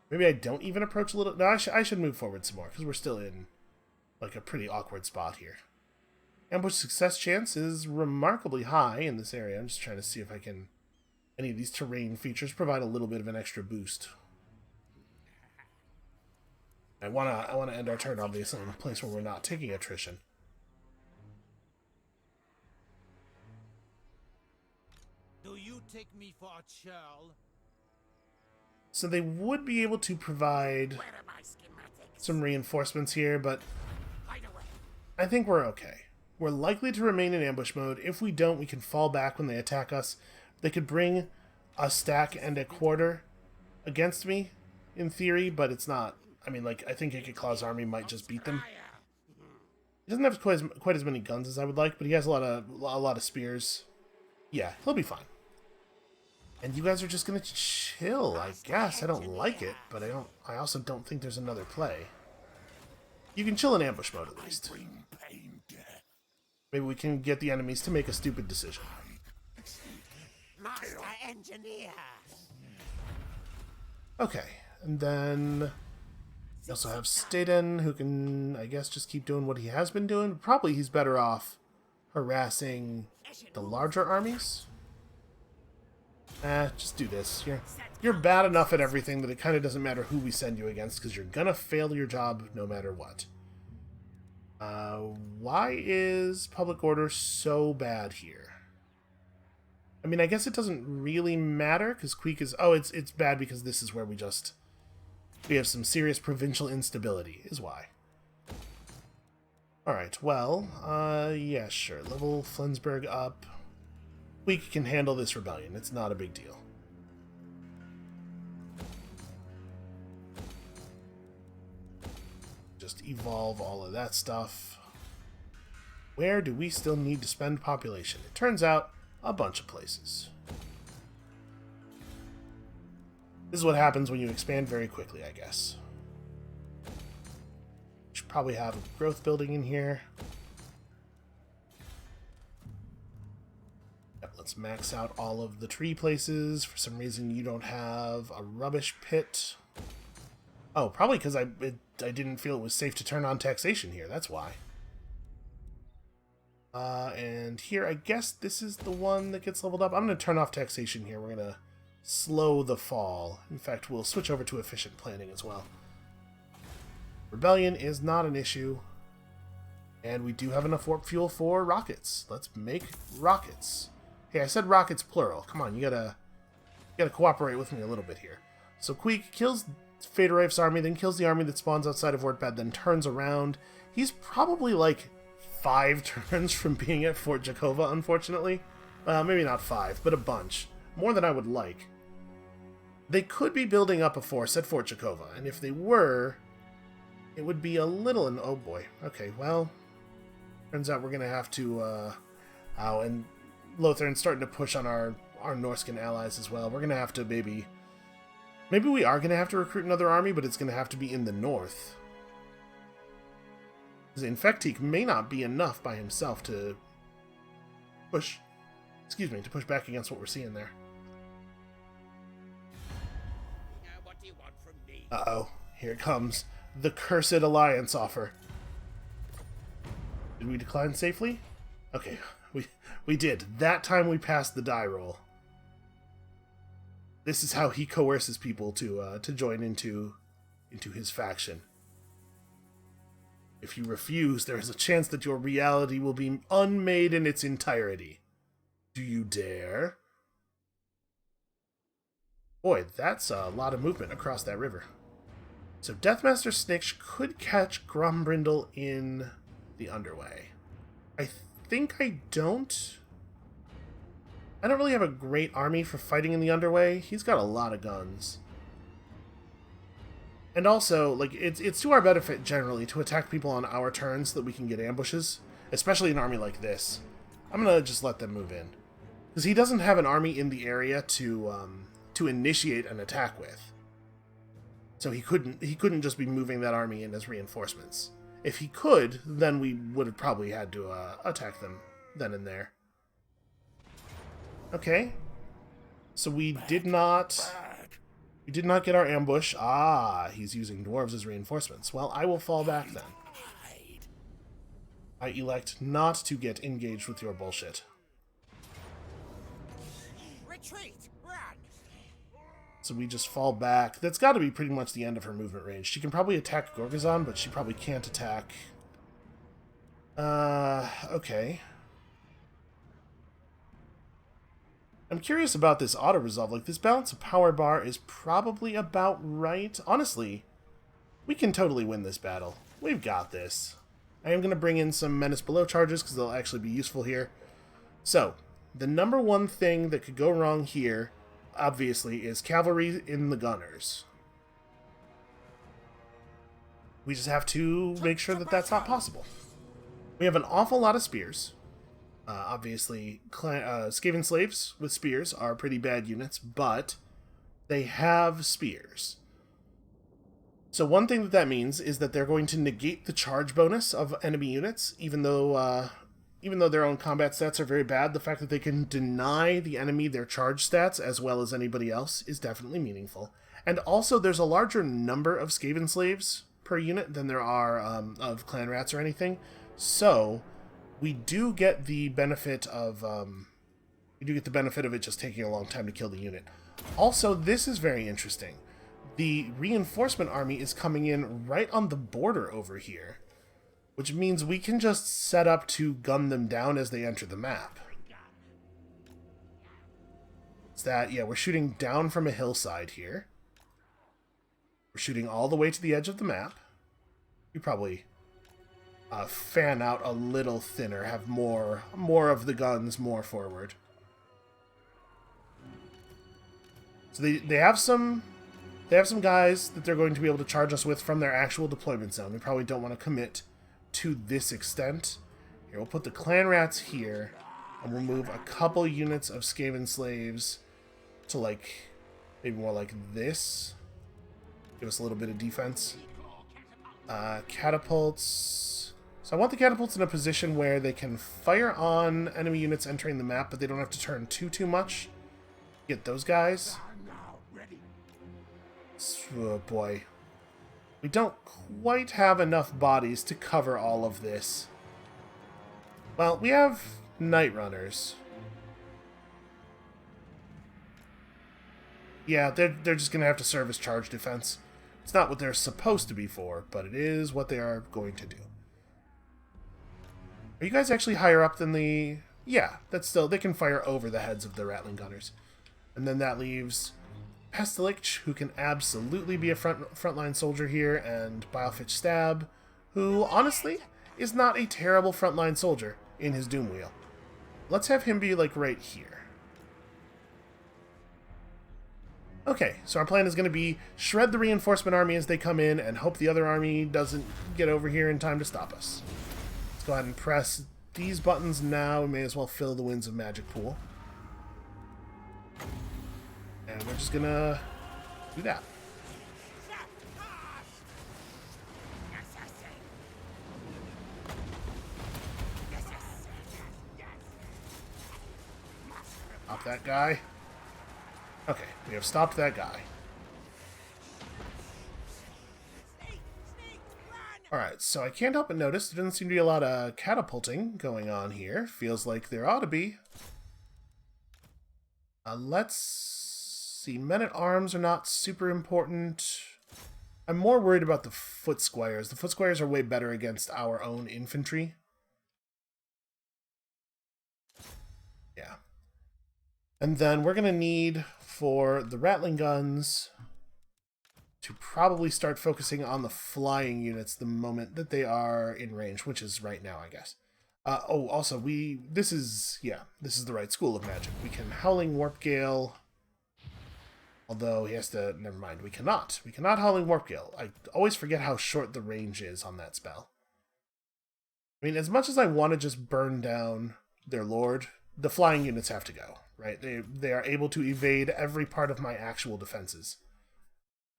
Maybe I don't even approach a little... No, I should move forward some more, because we're still in, like, a pretty awkward spot here. Ambush success chance is remarkably high in this area. I'm just trying to see if I can... Any of these terrain features provide a little bit of an extra boost. I wanna end our turn, obviously, in a place where we're not taking attrition. Do you take me for a churl? So they would be able to provide Where are my schematics? some reinforcements here, but Hide away. I think we're okay. We're likely to remain in ambush mode. If we don't, we can fall back when they attack us. They could bring a stack and a quarter against me, in theory, but it's not. I mean, like, I think Ikiclaw's army might just beat them. He doesn't have quite as many guns as I would like, but he has a lot of spears. Yeah, he'll be fine. And you guys are just gonna chill, I guess. I don't like it, but I also don't think there's another play. You can chill in ambush mode at least. Maybe we can get the enemies to make a stupid decision. Master Engineer. Okay, and then we also have Staden, who can, I guess, just keep doing what he has been doing. Probably he's better off harassing the larger armies. Just do this. You're bad enough at everything that it kind of doesn't matter who we send you against, because you're gonna fail your job no matter what. Why is public order so bad here? I mean, I guess it doesn't really matter, because Queek is... Oh, it's bad because this is where we have some serious provincial instability, is why. Alright, well, yeah, sure. Level Flensburg up. Queek can handle this rebellion. It's not a big deal. Just evolve all of that stuff. Where do we still need to spend population? It turns out, a bunch of places. This is what happens when you expand very quickly, I guess. Should probably have a growth building in here. Yep, let's max out all of the tree places. For some reason, you don't have a rubbish pit. Oh, probably because I didn't feel it was safe to turn on taxation here. That's why. And here, I guess this is the one that gets leveled up. I'm going to turn off taxation here. We're going to slow the fall. In fact, we'll switch over to efficient planning as well. Rebellion is not an issue. And we do have enough warp fuel for rockets. Let's make rockets. Hey, I said rockets plural. Come on, you gotta cooperate with me a little bit here. So Queek kills Faderife's army, then kills the army that spawns outside of Wartbad, then turns around. He's probably like 5 turns from being at Fort Jakova, unfortunately. Maybe not 5, but a bunch. More than I would like. They could be building up a force at Fort Jakova, and if they were, it would be a little... oh boy. Okay, well... turns out we're going to have to... and Lothrin's starting to push on our Norscan allies as well. We're going to have to maybe... maybe we are going to have to recruit another army, but it's going to have to be in the north. Because Infectique may not be enough by himself to push... excuse me, to push back against what we're seeing there. Now what do you want from me? Uh-oh. Here it comes. The cursed alliance offer. Did we decline safely? Okay, we did. That time we passed the die roll. This is how he coerces people to join into his faction. If you refuse, there is a chance that your reality will be unmade in its entirety. Do you dare? Boy, that's a lot of movement across that river. So Deathmaster Snitch could catch Grombrindle in the underway. I think I don't really have a great army for fighting in the underway. He's got a lot of guns. And also, like, it's to our benefit generally to attack people on our turns so that we can get ambushes, especially an army like this. I'm gonna just let them move in. Because he doesn't have an army in the area to initiate an attack with. So he couldn't just be moving that army in as reinforcements. If he could, then we would have probably had to attack them then and there. Okay. So we did not get our ambush. Ah, he's using dwarves as reinforcements. Well, I will fall back then. I elect not to get engaged with your bullshit. Retreat! Run! So we just fall back. That's got to be pretty much the end of her movement range. She can probably attack Gorgazon, but she probably can't attack... okay. I'm curious about this auto-resolve. Like, this balance of power bar is probably about right. Honestly, we can totally win this battle. We've got this. I am going to bring in some Menace Below charges, because they'll actually be useful here. So, the number one thing that could go wrong here, obviously, is cavalry in the gunners. We just have to make sure that that's not possible. We have an awful lot of spears. Obviously, Skaven Slaves with spears are pretty bad units, but they have spears. So one thing that means is that they're going to negate the charge bonus of enemy units, even though their own combat stats are very bad. The fact that they can deny the enemy their charge stats as well as anybody else is definitely meaningful. And also, there's a larger number of Skaven Slaves per unit than there are of Clan Rats or anything. So we do get the benefit of it just taking a long time to kill the unit. Also, this is very interesting. The reinforcement army is coming in right on the border over here, which means we can just set up to gun them down as they enter the map. It's that, yeah, we're shooting down from a hillside here. We're shooting all the way to the edge of the map. You probably fan out a little thinner, have more of the guns more forward. So they have some guys that they're going to be able to charge us with from their actual deployment zone. We probably don't want to commit to this extent. Here, we'll put the Clan Rats here, and we'll move a couple units of Skaven Slaves to, like, maybe more like this. Give us a little bit of defense. Catapults. So I want the catapults in a position where they can fire on enemy units entering the map, but they don't have to turn too much. Get those guys. Oh boy. We don't quite have enough bodies to cover all of this. Well, we have Night Runners. Yeah, they're just going to have to serve as charge defense. It's not what they're supposed to be for, but it is what they are going to do. Are you guys actually higher up than the... Yeah, that's still... They can fire over the heads of the Rattling Gunners. And then that leaves Pestilich, who can absolutely be a frontline soldier here, and Bilefitch Stab, who, honestly, is not a terrible frontline soldier in his Doom Wheel. Let's have him be, like, right here. Okay, so our plan is going to be shred the reinforcement army as they come in and hope the other army doesn't get over here in time to stop us. Let's go ahead and press these buttons now. We may as well fill the Winds of Magic pool. And we're just going to do that. Stop that guy. Okay, we have stopped that guy. Alright, so I can't help but notice there doesn't seem to be a lot of catapulting going on here. Feels like there ought to be. Let's see. Men-at-arms are not super important. I'm more worried about the foot squires. The foot squires are way better against our own infantry. Yeah. And then we're going to need, for the Rattling Guns, to probably start focusing on the flying units the moment that they are in range, which is right now, I guess. Also, this is the right school of magic. We can Howling Warp Gale, although he has to, never mind, we cannot. We cannot Howling Warp Gale. I always forget how short the range is on that spell. I mean, as much as I want to just burn down their lord, the flying units have to go. Right, they are able to evade every part of my actual defenses.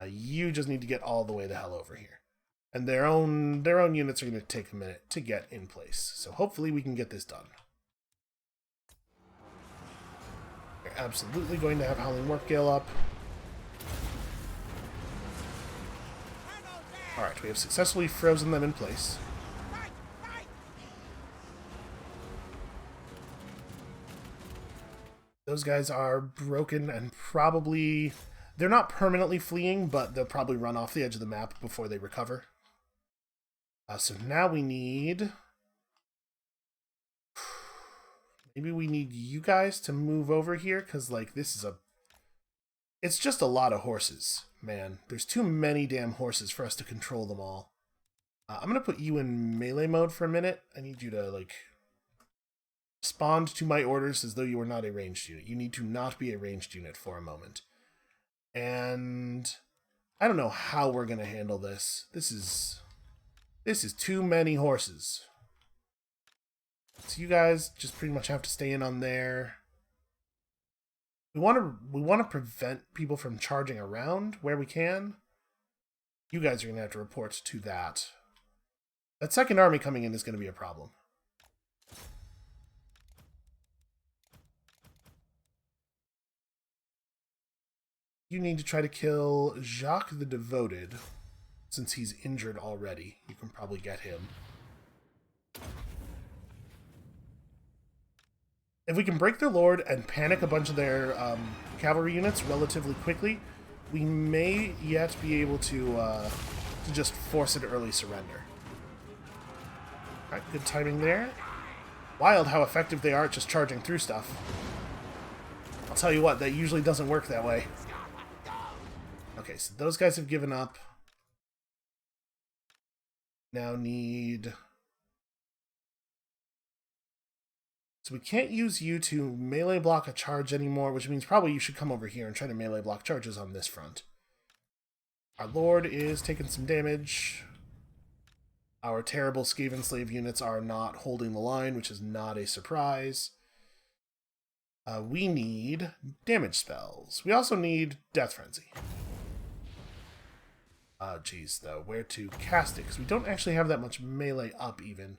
You just need to get all the way the hell over here, and their own units are going to take a minute to get in place. So hopefully we can get this done. We're absolutely going to have Howling Warp Gale up. All right, we have successfully frozen them in place. Those guys are broken and probably... They're not permanently fleeing, but they'll probably run off the edge of the map before they recover. So now we need... Maybe we need you guys to move over here, because, like, this is a... It's just a lot of horses, man. There's too many damn horses for us to control them all. I'm going to put you in melee mode for a minute. I need you to, like... respond to my orders as though you are not a ranged unit. You need to not be a ranged unit for a moment. And I don't know how we're going to handle this. This is too many horses. So you guys just pretty much have to stay in on there. We want to prevent people from charging around where we can. You guys are going to have to report to that. That second army coming in is going to be a problem. You need to try to kill Jacques the Devoted, since he's injured already. You can probably get him. If we can break their lord and panic a bunch of their cavalry units relatively quickly, we may yet be able to just force an early surrender. Alright, good timing there. Wild how effective they are at just charging through stuff. I'll tell you what, that usually doesn't work that way. Okay, so those guys have given up. Now need... So we can't use you to melee block a charge anymore, which means probably you should come over here and try to melee block charges on this front. Our lord is taking some damage. Our terrible Skaven slave units are not holding the line, which is not a surprise. We need damage spells. We also need Death Frenzy. Geez, though, where to cast it? Because we don't actually have that much melee up, even.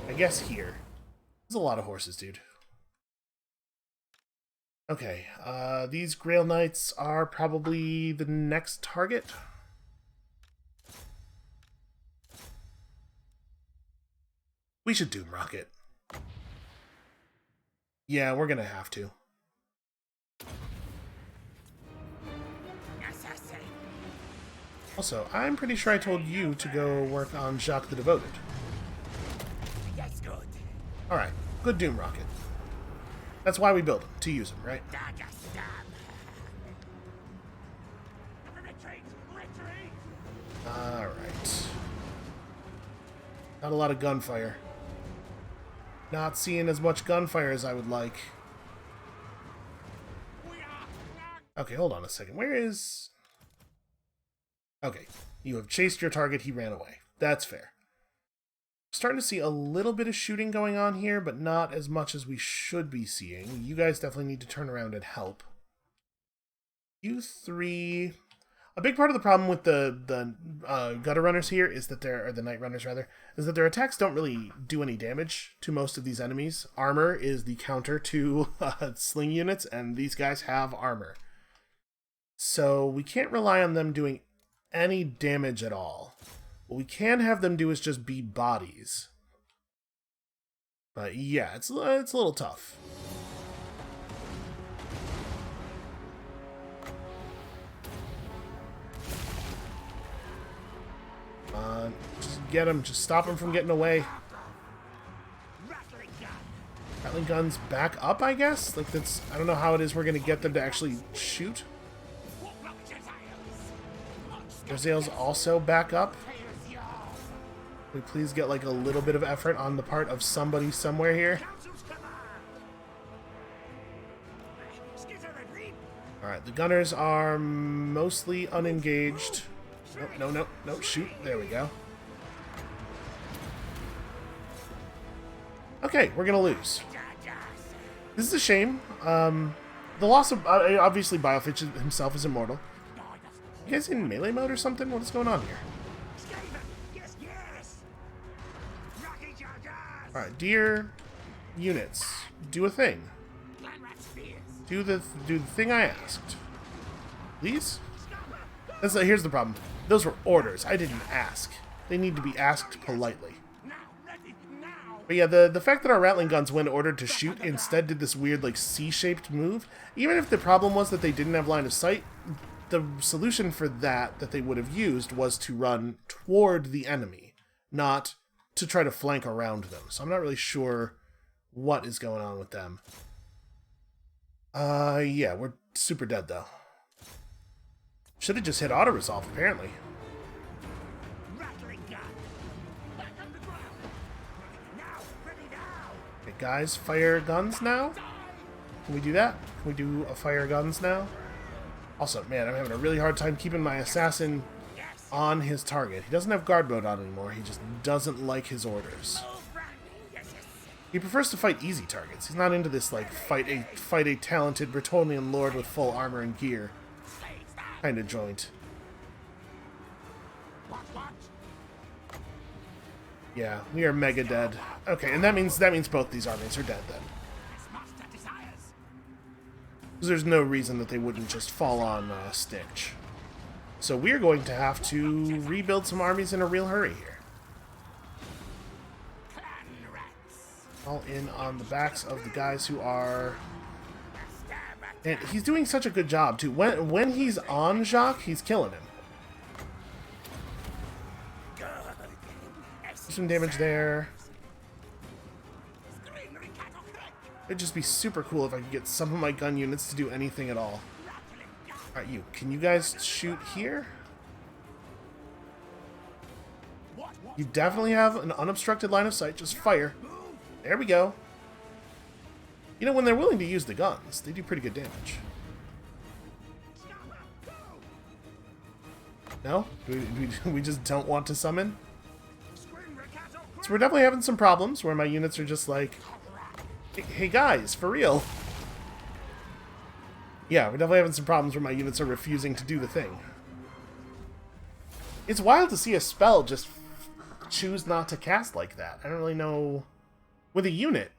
I guess here. There's a lot of horses, dude. Okay, these Grail Knights are probably the next target. We should Doom Rocket. Yeah, we're gonna have to. Assassin. Also, I'm pretty sure I told you to go work on Jacques the Devoted. Yes, good. Alright, good Doom Rocket. That's why we build them, to use them, right? Dagger stab. Retreat! Retreat! Alright. Not a lot of gunfire. Not seeing as much gunfire as I would like. Okay, hold on a second. Where is... Okay, you have chased your target, he ran away. That's fair. Starting to see a little bit of shooting going on here, but not as much as we should be seeing. You guys definitely need to turn around and help. You three... A big part of the problem with the gutter runners here is that or the night runners rather, is that their attacks don't really do any damage to most of these enemies. Armor is the counter to sling units, and these guys have armor. So we can't rely on them doing any damage at all. What we can have them do is just be bodies. But yeah, it's a little tough. Just get him. Just stop him from getting away. Rattling guns back up, I guess? Like, that's... I don't know how it is we're going to get them to actually shoot. Brazil's also back up. Can we please get, like, a little bit of effort on the part of somebody somewhere here? Alright, the gunners are mostly unengaged. No, shoot. There we go. Okay, we're gonna lose. This is a shame. The loss of... obviously, Biofitch himself is immortal. You guys in melee mode or something? What is going on here? Alright, dear units, do a thing. Do the thing I asked. Please? Here's the problem. Those were orders. I didn't ask. They need to be asked politely. But yeah, the fact that our rattling guns, when ordered to shoot, instead did this weird, like, C-shaped move, even if the problem was that they didn't have line of sight, the solution for that they would have used was to run toward the enemy, not to try to flank around them. So I'm not really sure what is going on with them. Yeah, we're super dead, though. Should have just hit auto-resolve, apparently. Okay, guys, fire guns now? Can we do that? Can we do a fire guns now? Also, man, I'm having a really hard time keeping my assassin on his target. He doesn't have guard mode on anymore. He just doesn't like his orders. He prefers to fight easy targets. He's not into this, like, fight a talented Bretonnian lord with full armor and gear kind of joint. Yeah, we are mega dead. Okay, and that means both these armies are dead then. Because there's no reason that they wouldn't just fall on Stitch. So we're going to have to rebuild some armies in a real hurry here. All in on the backs of the guys who are... And he's doing such a good job, too. When he's on Jacques, he's killing him. Some damage there. It'd just be super cool if I could get some of my gun units to do anything at all. Alright, you. Can you guys shoot here? You definitely have an unobstructed line of sight. Just fire. There we go. You know, when they're willing to use the guns, they do pretty good damage. No? We just don't want to summon? So we're definitely having some problems where my units are just like, hey guys, for real. Yeah, we're definitely having some problems where my units are refusing to do the thing. It's wild to see a spell just choose not to cast like that. I don't really know. With a unit,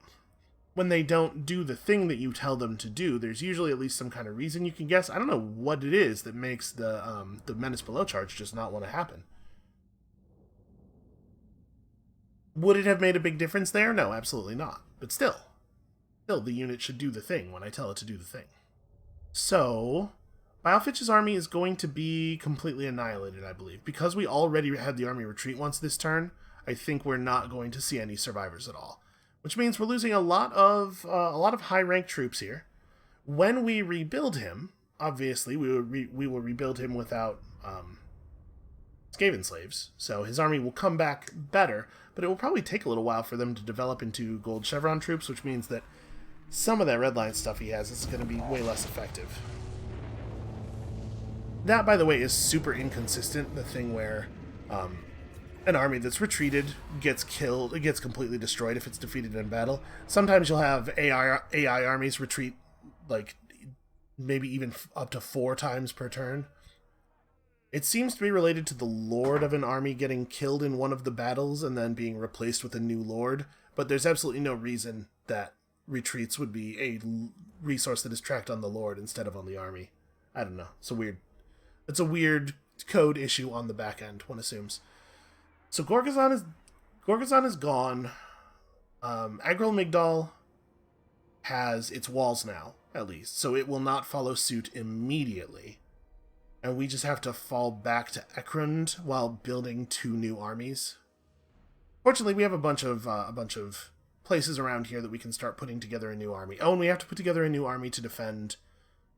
when they don't do the thing that you tell them to do, there's usually at least some kind of reason you can guess. I don't know what it is that makes the Menace Below charge just not want to happen. Would it have made a big difference there? No, absolutely not. But still, the unit should do the thing when I tell it to do the thing. So, Biofitch's army is going to be completely annihilated, I believe. Because we already had the army retreat once this turn, I think we're not going to see any survivors at all. Which means we're losing a lot of high-ranked troops here. When we rebuild him, obviously, we will rebuild him without Skaven slaves, so his army will come back better, but it will probably take a little while for them to develop into gold chevron troops, which means that some of that red line stuff he has is going to be way less effective. That, by the way, is super inconsistent, the thing where an army that's retreated gets killed, it gets completely destroyed if it's defeated in battle. Sometimes you'll have AI armies retreat, like, maybe even up to 4 times per turn. It seems to be related to the lord of an army getting killed in one of the battles and then being replaced with a new lord, but there's absolutely no reason that retreats would be a resource that is tracked on the lord instead of on the army. I don't know. It's a weird code issue on the back end, one assumes. So Gorgazon is gone. Agril Migdal has its walls now, at least, so it will not follow suit immediately. And we just have to fall back to Ekrund while building 2 new armies. Fortunately, we have a bunch of places around here that we can start putting together a new army. Oh, and we have to put together a new army to defend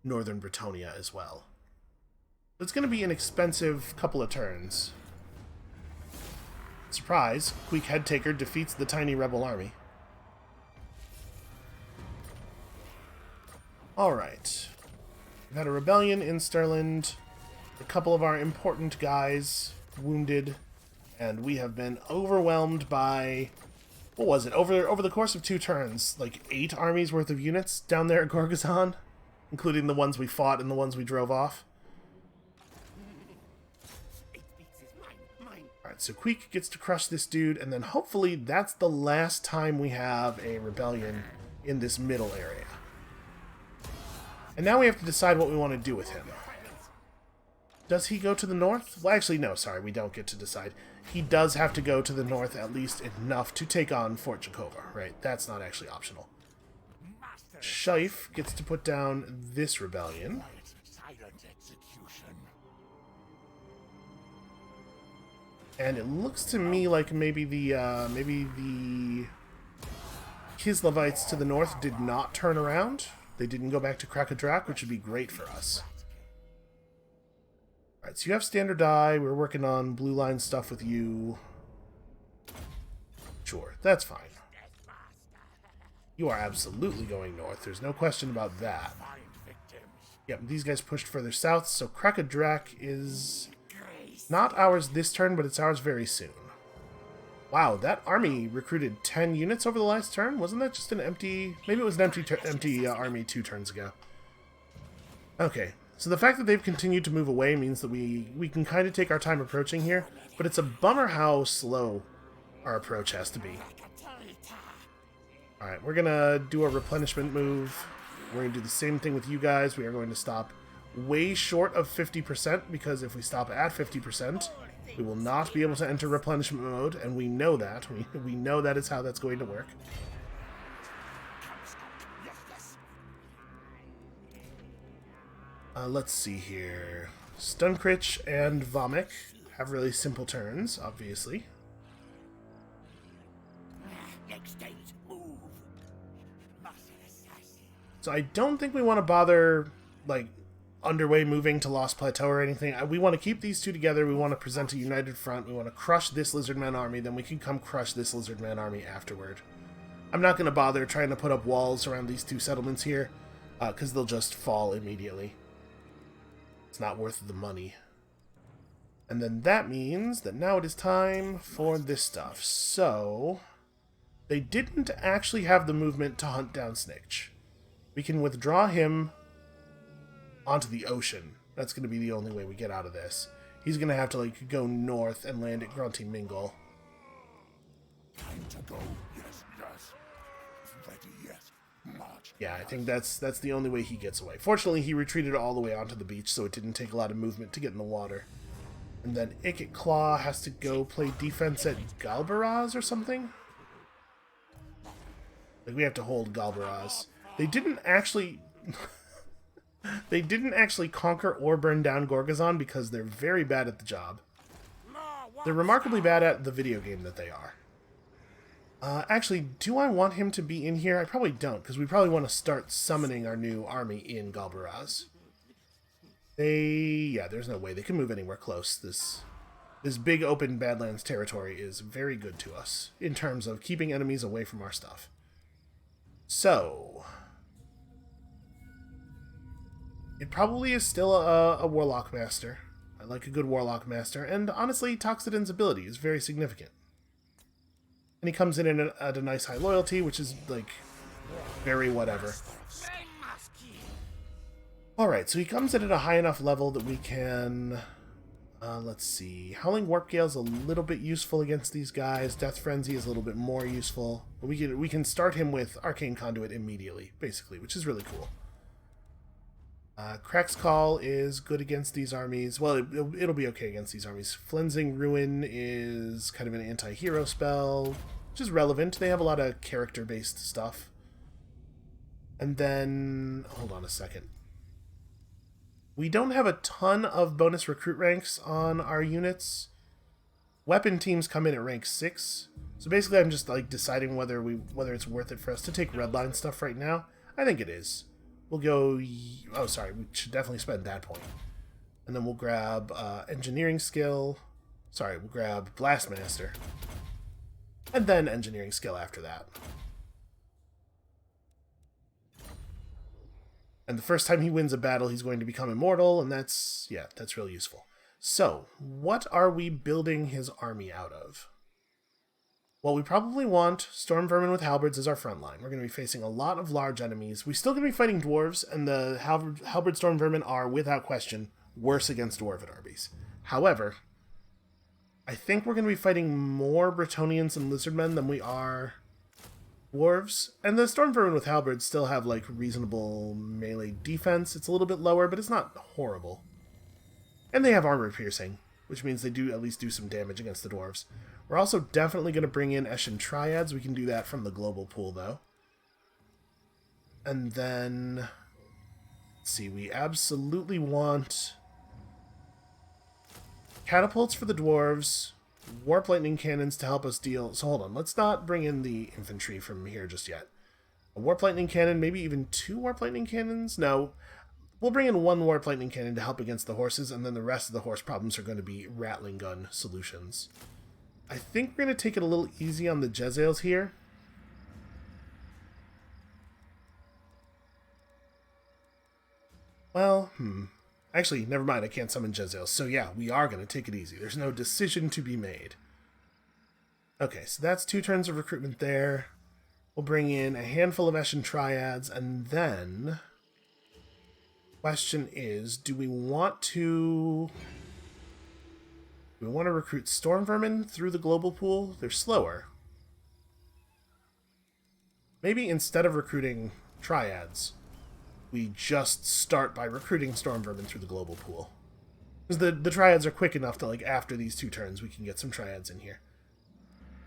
northern Bretonnia as well. It's going to be an expensive couple of turns. Surprise, Queek Headtaker defeats the tiny rebel army. Alright. We've had a rebellion in Stirland. A couple of our important guys wounded, and we have been overwhelmed by, what was it, over the course of 2 turns, like 8 armies worth of units down there at Gorgazon, including the ones we fought and the ones we drove off. Alright, so Queek gets to crush this dude, and then hopefully that's the last time we have a rebellion in this middle area. And now we have to decide what we want to do with him. Does he go to the north? Well, actually, no, sorry, we don't get to decide. He does have to go to the north at least enough to take on Fort Jakova, right? That's not actually optional. Scheif gets to put down this rebellion. And it looks to me like maybe the Kislevites to the north did not turn around. They didn't go back to Krakadrak, which would be great for us. Alright, so you have standard die. We're working on blue line stuff with you. Sure, that's fine. You are absolutely going north. There's no question about that. Yep, these guys pushed further south, so Krakadrak is not ours this turn, but it's ours very soon. Wow, that army recruited 10 units over the last turn? Wasn't that just an empty... Maybe it was an empty army 2 turns ago. Okay, so the fact that they've continued to move away means that we can kind of take our time approaching here, but it's a bummer how slow our approach has to be. Alright, we're going to do a replenishment move. We're going to do the same thing with you guys. We are going to stop way short of 50%, because if we stop at 50%, we will not be able to enter replenishment mode, and we know that. We know that is how that's going to work. Let's see here. Stunkrich and Vomik have really simple turns, obviously. So I don't think we want to bother, like, underway moving to Lost Plateau or anything. We want to keep these 2 together. We want to present a united front. We want to crush this Lizardman army. Then we can come crush this Lizardman army afterward. I'm not going to bother trying to put up walls around these 2 settlements here, because they'll just fall immediately. It's not worth the money. And then that means that now it is time for this stuff. So, they didn't actually have the movement to hunt down Snitch. We can withdraw him onto the ocean. That's going to be the only way we get out of this. He's going to have to, like, go north and land at Grunty Mingle. Time to go. Yes, yes. Ready, yes. March. Yeah, I think that's the only way he gets away. Fortunately, he retreated all the way onto the beach, so it didn't take a lot of movement to get in the water. And then Ikit Claw has to go play defense at Galbaraz or something? Like, we have to hold Galbaraz. They didn't actually... they didn't actually conquer or burn down Gorgazon because they're very bad at the job. They're remarkably bad at the video game that they are. Actually, do I want him to be in here? I probably don't, because we probably want to start summoning our new army in Galbaraz. Yeah, there's no way they can move anywhere close. This big open Badlands territory is very good to us in terms of keeping enemies away from our stuff. So, it probably is still a Warlock Master. I like a good Warlock Master, and honestly, Toxodon's ability is very significant. And he comes in at a nice high loyalty, which is, like, very whatever. Alright, so he comes in at a high enough level that we can... let's see. Howling Warp Gale is a little bit useful against these guys. Death Frenzy is a little bit more useful. But we can start him with Arcane Conduit immediately, basically, which is really cool. Crack's Call is good against these armies. Well, it'll be okay against these armies. Flensing Ruin is kind of an anti-hero spell, which is relevant. They have a lot of character-based stuff. And then... hold on a second. We don't have a ton of bonus recruit ranks on our units. Weapon teams come in at rank 6. So basically I'm just like deciding whether it's worth it for us to take redline stuff right now. I think it is. We'll go... oh, sorry. We should definitely spend that point. And then we'll grab engineering skill. Sorry, we'll grab Blastmaster. And then engineering skill after that. And the first time he wins a battle, he's going to become immortal, and that's really useful. So, what are we building his army out of? Well, we probably want Storm Vermin with Halberds as our front line. We're going to be facing a lot of large enemies. We're still going to be fighting dwarves, and the Halberd Storm Vermin are, without question, worse against dwarven armies. However, I think we're going to be fighting more Bretonnians and Lizardmen than we are dwarves. And the Storm Vermin with Halberds still have, like, reasonable melee defense. It's a little bit lower, but it's not horrible. And they have armor piercing, which means they do at least do some damage against the dwarves. We're also definitely going to bring in Eshin Triads. We can do that from the global pool, though. And then... let's see, we absolutely want catapults for the dwarves, warp lightning cannons to help us deal... so hold on, let's not bring in the infantry from here just yet. A warp lightning cannon, maybe even 2 warp lightning cannons? No, we'll bring in 1 warp lightning cannon to help against the horses, and then the rest of the horse problems are going to be rattling gun solutions. I think we're going to take it a little easy on the Jezzails here. Well, actually, never mind, I can't summon Jezzails. So yeah, we are going to take it easy. There's no decision to be made. Okay, so that's 2 turns of recruitment there. We'll bring in a handful of Eshin Triads, and then... question is, do we want to recruit Storm Vermin through the global pool? They're slower. Maybe instead of recruiting Triads, we just start by recruiting Storm Vermin through the global pool. Because the Triads are quick enough that, like, after these 2 turns, we can get some Triads in here.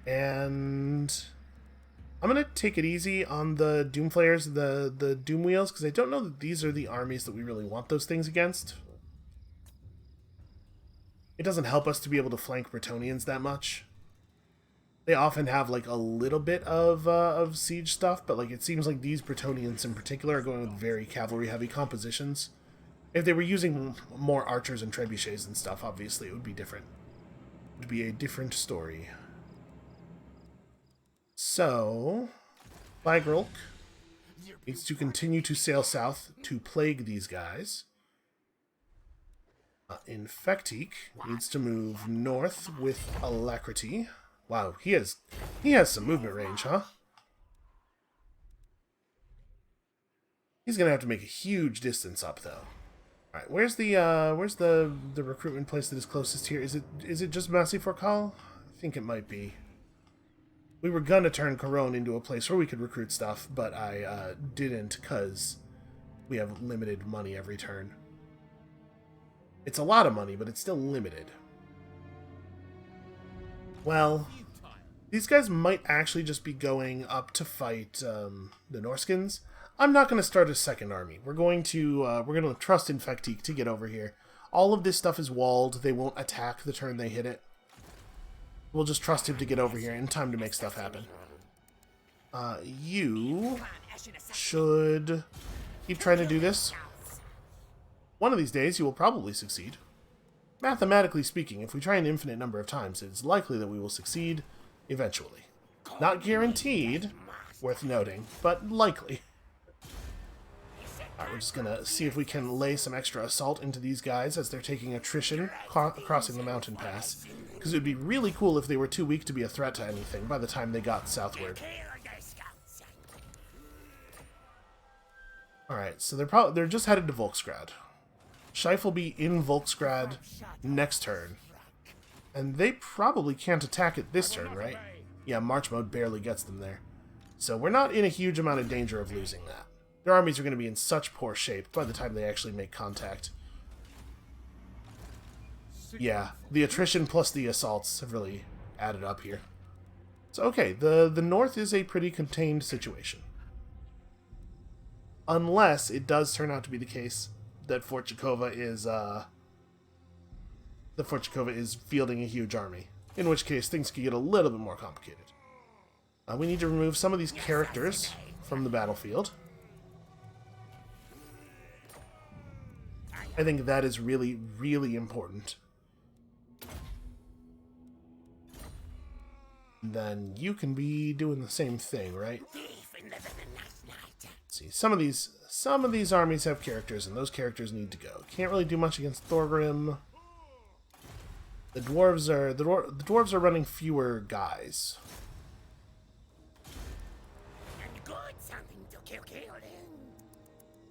And I'm going to take it easy on the Doomflayers, the Doom Wheels, because I don't know that these are the armies that we really want those things against. It doesn't help us to be able to flank Bretonnians that much. They often have, like, a little bit of siege stuff, but, like, it seems like these Bretonnians in particular are going with very cavalry-heavy compositions. If they were using more archers and trebuchets and stuff, obviously it would be different. It would be a different story. So, Flagrulk needs to continue to sail south to plague these guys. Infectique needs to move north with alacrity. Wow, he has some movement range, huh? He's gonna have to make a huge distance up, though. All right, where's the recruitment place that is closest here? Is it just Massey-Forcal? I think it might be. We were gonna turn Corone into a place where we could recruit stuff, but I didn't because we have limited money every turn. It's a lot of money, but it's still limited. Well, these guys might actually just be going up to fight the Norskins. I'm not going to start a second army. We're going to trust Infectique to get over here. All of this stuff is walled. They won't attack the turn they hit it. We'll just trust him to get over here in time to make stuff happen. You should keep trying to do this. One of these days, you will probably succeed. Mathematically speaking, if we try an infinite number of times, it's likely that we will succeed eventually. Not guaranteed, worth noting, but likely. Alright, we're just gonna see if we can lay some extra assault into these guys as they're taking attrition crossing the mountain pass. Because it would be really cool if they were too weak to be a threat to anything by the time they got southward. Alright, so they're just headed to Volksgrad. Scheif will be in Volksgrad next turn. And they probably can't attack it this turn, right? Yeah, March mode barely gets them there. So we're not in a huge amount of danger of losing that. Their armies are going to be in such poor shape by the time they actually make contact. Yeah, the attrition plus the assaults have really added up here. So okay, the north is a pretty contained situation. Unless it does turn out to be the case that Fort Jakova is fielding a huge army, in which case things could get a little bit more complicated. We need to remove some of these characters from the battlefield. I think that is really, really important. Then you can be doing the same thing, right? Let's see, some of these armies have characters, and those characters need to go. Can't really do much against Thorgrim. The dwarves are running fewer guys.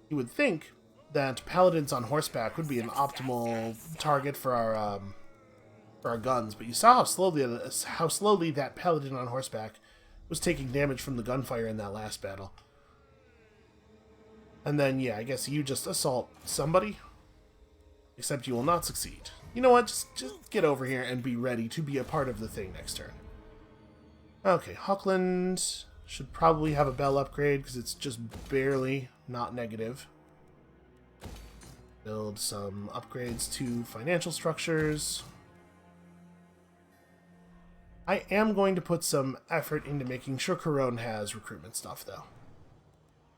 You would think that paladins on horseback would be an optimal target for our guns, but you saw how slowly that paladin on horseback was taking damage from the gunfire in that last battle. And then, yeah, I guess you just assault somebody. Except you will not succeed. You know what? Just get over here and be ready to be a part of the thing next turn. Okay, Hochland should probably have a bell upgrade because it's just barely not negative. Build some upgrades to financial structures. I am going to put some effort into making sure Corone has recruitment stuff, though.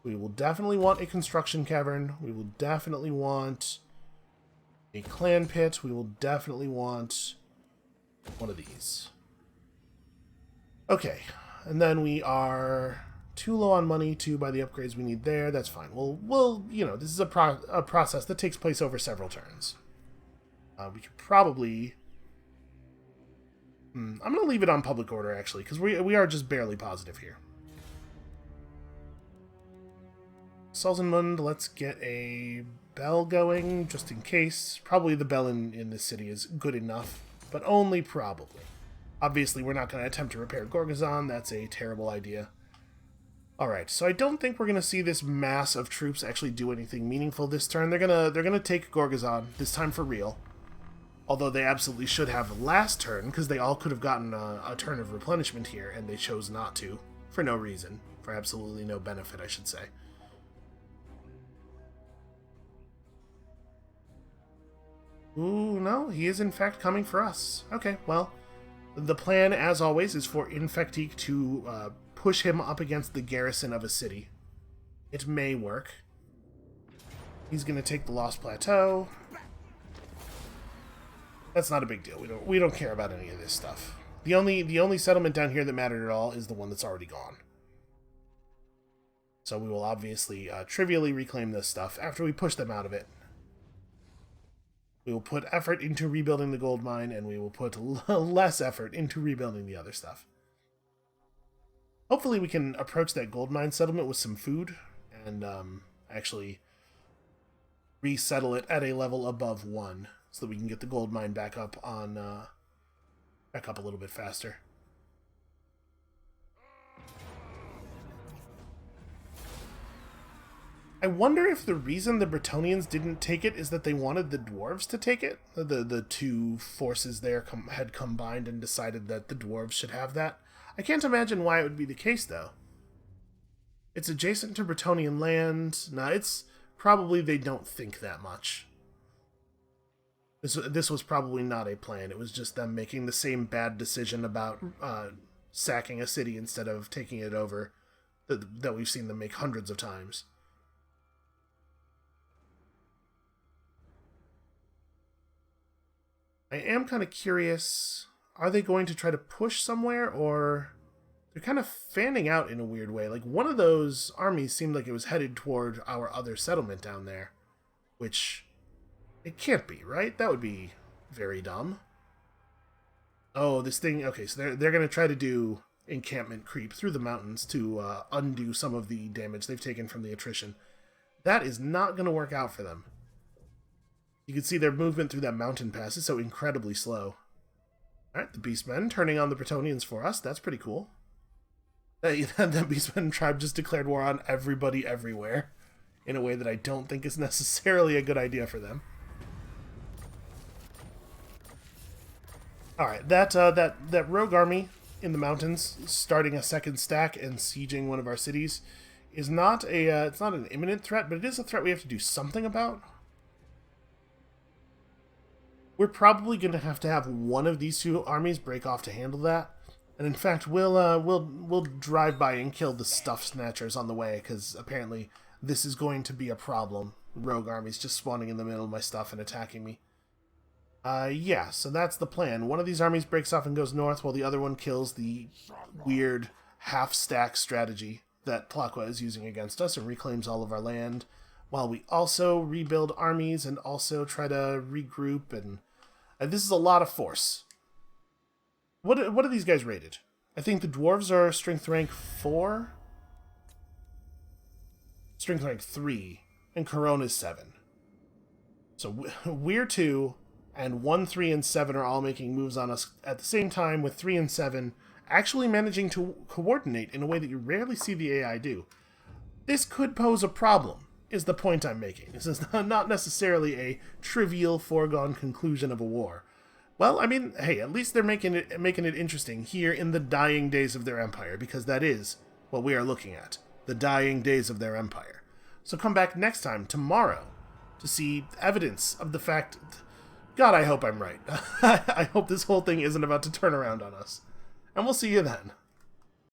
We will definitely want a construction cavern. We will definitely want a clan pit. We will definitely want one of these. Okay, and then we are too low on money to buy the upgrades we need there. That's fine. We'll you know, this is a process that takes place over several turns. We could probably... I'm going to leave it on public order, actually, because we are just barely positive here. Solzenmund, let's get a bell going, just in case. Probably the bell in this city is good enough, but only probably. Obviously, we're not going to attempt to repair Gorgazon. That's a terrible idea. Alright, so I don't think we're going to see this mass of troops actually do anything meaningful this turn. They're gonna take Gorgazon, this time for real. Although they absolutely should have last turn, because they all could have gotten a turn of replenishment here, and they chose not to. For no reason. For absolutely no benefit, I should say. Ooh, no, he is in fact coming for us. Okay, well, the plan, as always, is for Infectique to push him up against the garrison of a city. It may work. He's going to take the Lost Plateau. That's not a big deal. We don't care about any of this stuff. The only settlement down here that mattered at all is the one that's already gone. So we will obviously trivially reclaim this stuff after we push them out of it. We will put effort into rebuilding the gold mine, and we will put less effort into rebuilding the other stuff. Hopefully we can approach that gold mine settlement with some food, and actually resettle it at a level above 1, so that we can get the gold mine back up on back up a little bit faster. I wonder if the reason the Bretonnians didn't take it is that they wanted the dwarves to take it. The two forces there had combined and decided that the dwarves should have that. I can't imagine why it would be the case, though. It's adjacent to Bretonnian land. No, it's probably they don't think that much. This was probably not a plan. It was just them making the same bad decision about sacking a city instead of taking it over that we've seen them make hundreds of times. I am kind of curious, are they going to try to push somewhere, or they're kind of fanning out in a weird way? Like, one of those armies seemed like it was headed toward our other settlement down there, which it can't be, right? That would be very dumb. Oh, this thing, okay, so they're going to try to do encampment creep through the mountains to undo some of the damage they've taken from the attrition. That is not going to work out for them. You can see their movement through that mountain pass is so incredibly slow. Alright, the Beastmen turning on the Bretonnians for us. That's pretty cool. The Beastmen tribe just declared war on everybody everywhere in a way that I don't think is necessarily a good idea for them. Alright, that rogue army in the mountains starting a second stack and sieging one of our cities is not it's not an imminent threat, but it is a threat we have to do something about. We're probably going to have one of these two armies break off to handle that. And in fact, we'll drive by and kill the stuff snatchers on the way, because apparently this is going to be a problem. Rogue armies just spawning in the middle of my stuff and attacking me. Yeah, so that's the plan. One of these armies breaks off and goes north, while the other one kills the weird half-stack strategy that Tlaqua is using against us and reclaims all of our land, while we also rebuild armies and also try to regroup, and this is a lot of force. What are these guys rated? I think the dwarves are strength rank 4, strength rank 3, and Corona's 7. So we're 2, and 1, 3, and 7 are all making moves on us at the same time, with 3 and 7 actually managing to coordinate in a way that you rarely see the AI do. This could pose a problem, is the point I'm making. This is not necessarily a trivial foregone conclusion of a war. Well, I mean, hey, at least they're making it interesting here in the dying days of their empire, because that is what we are looking at. The dying days of their empire. So come back next time, tomorrow, to see evidence of the fact... God, I hope I'm right. I hope this whole thing isn't about to turn around on us. And we'll see you then.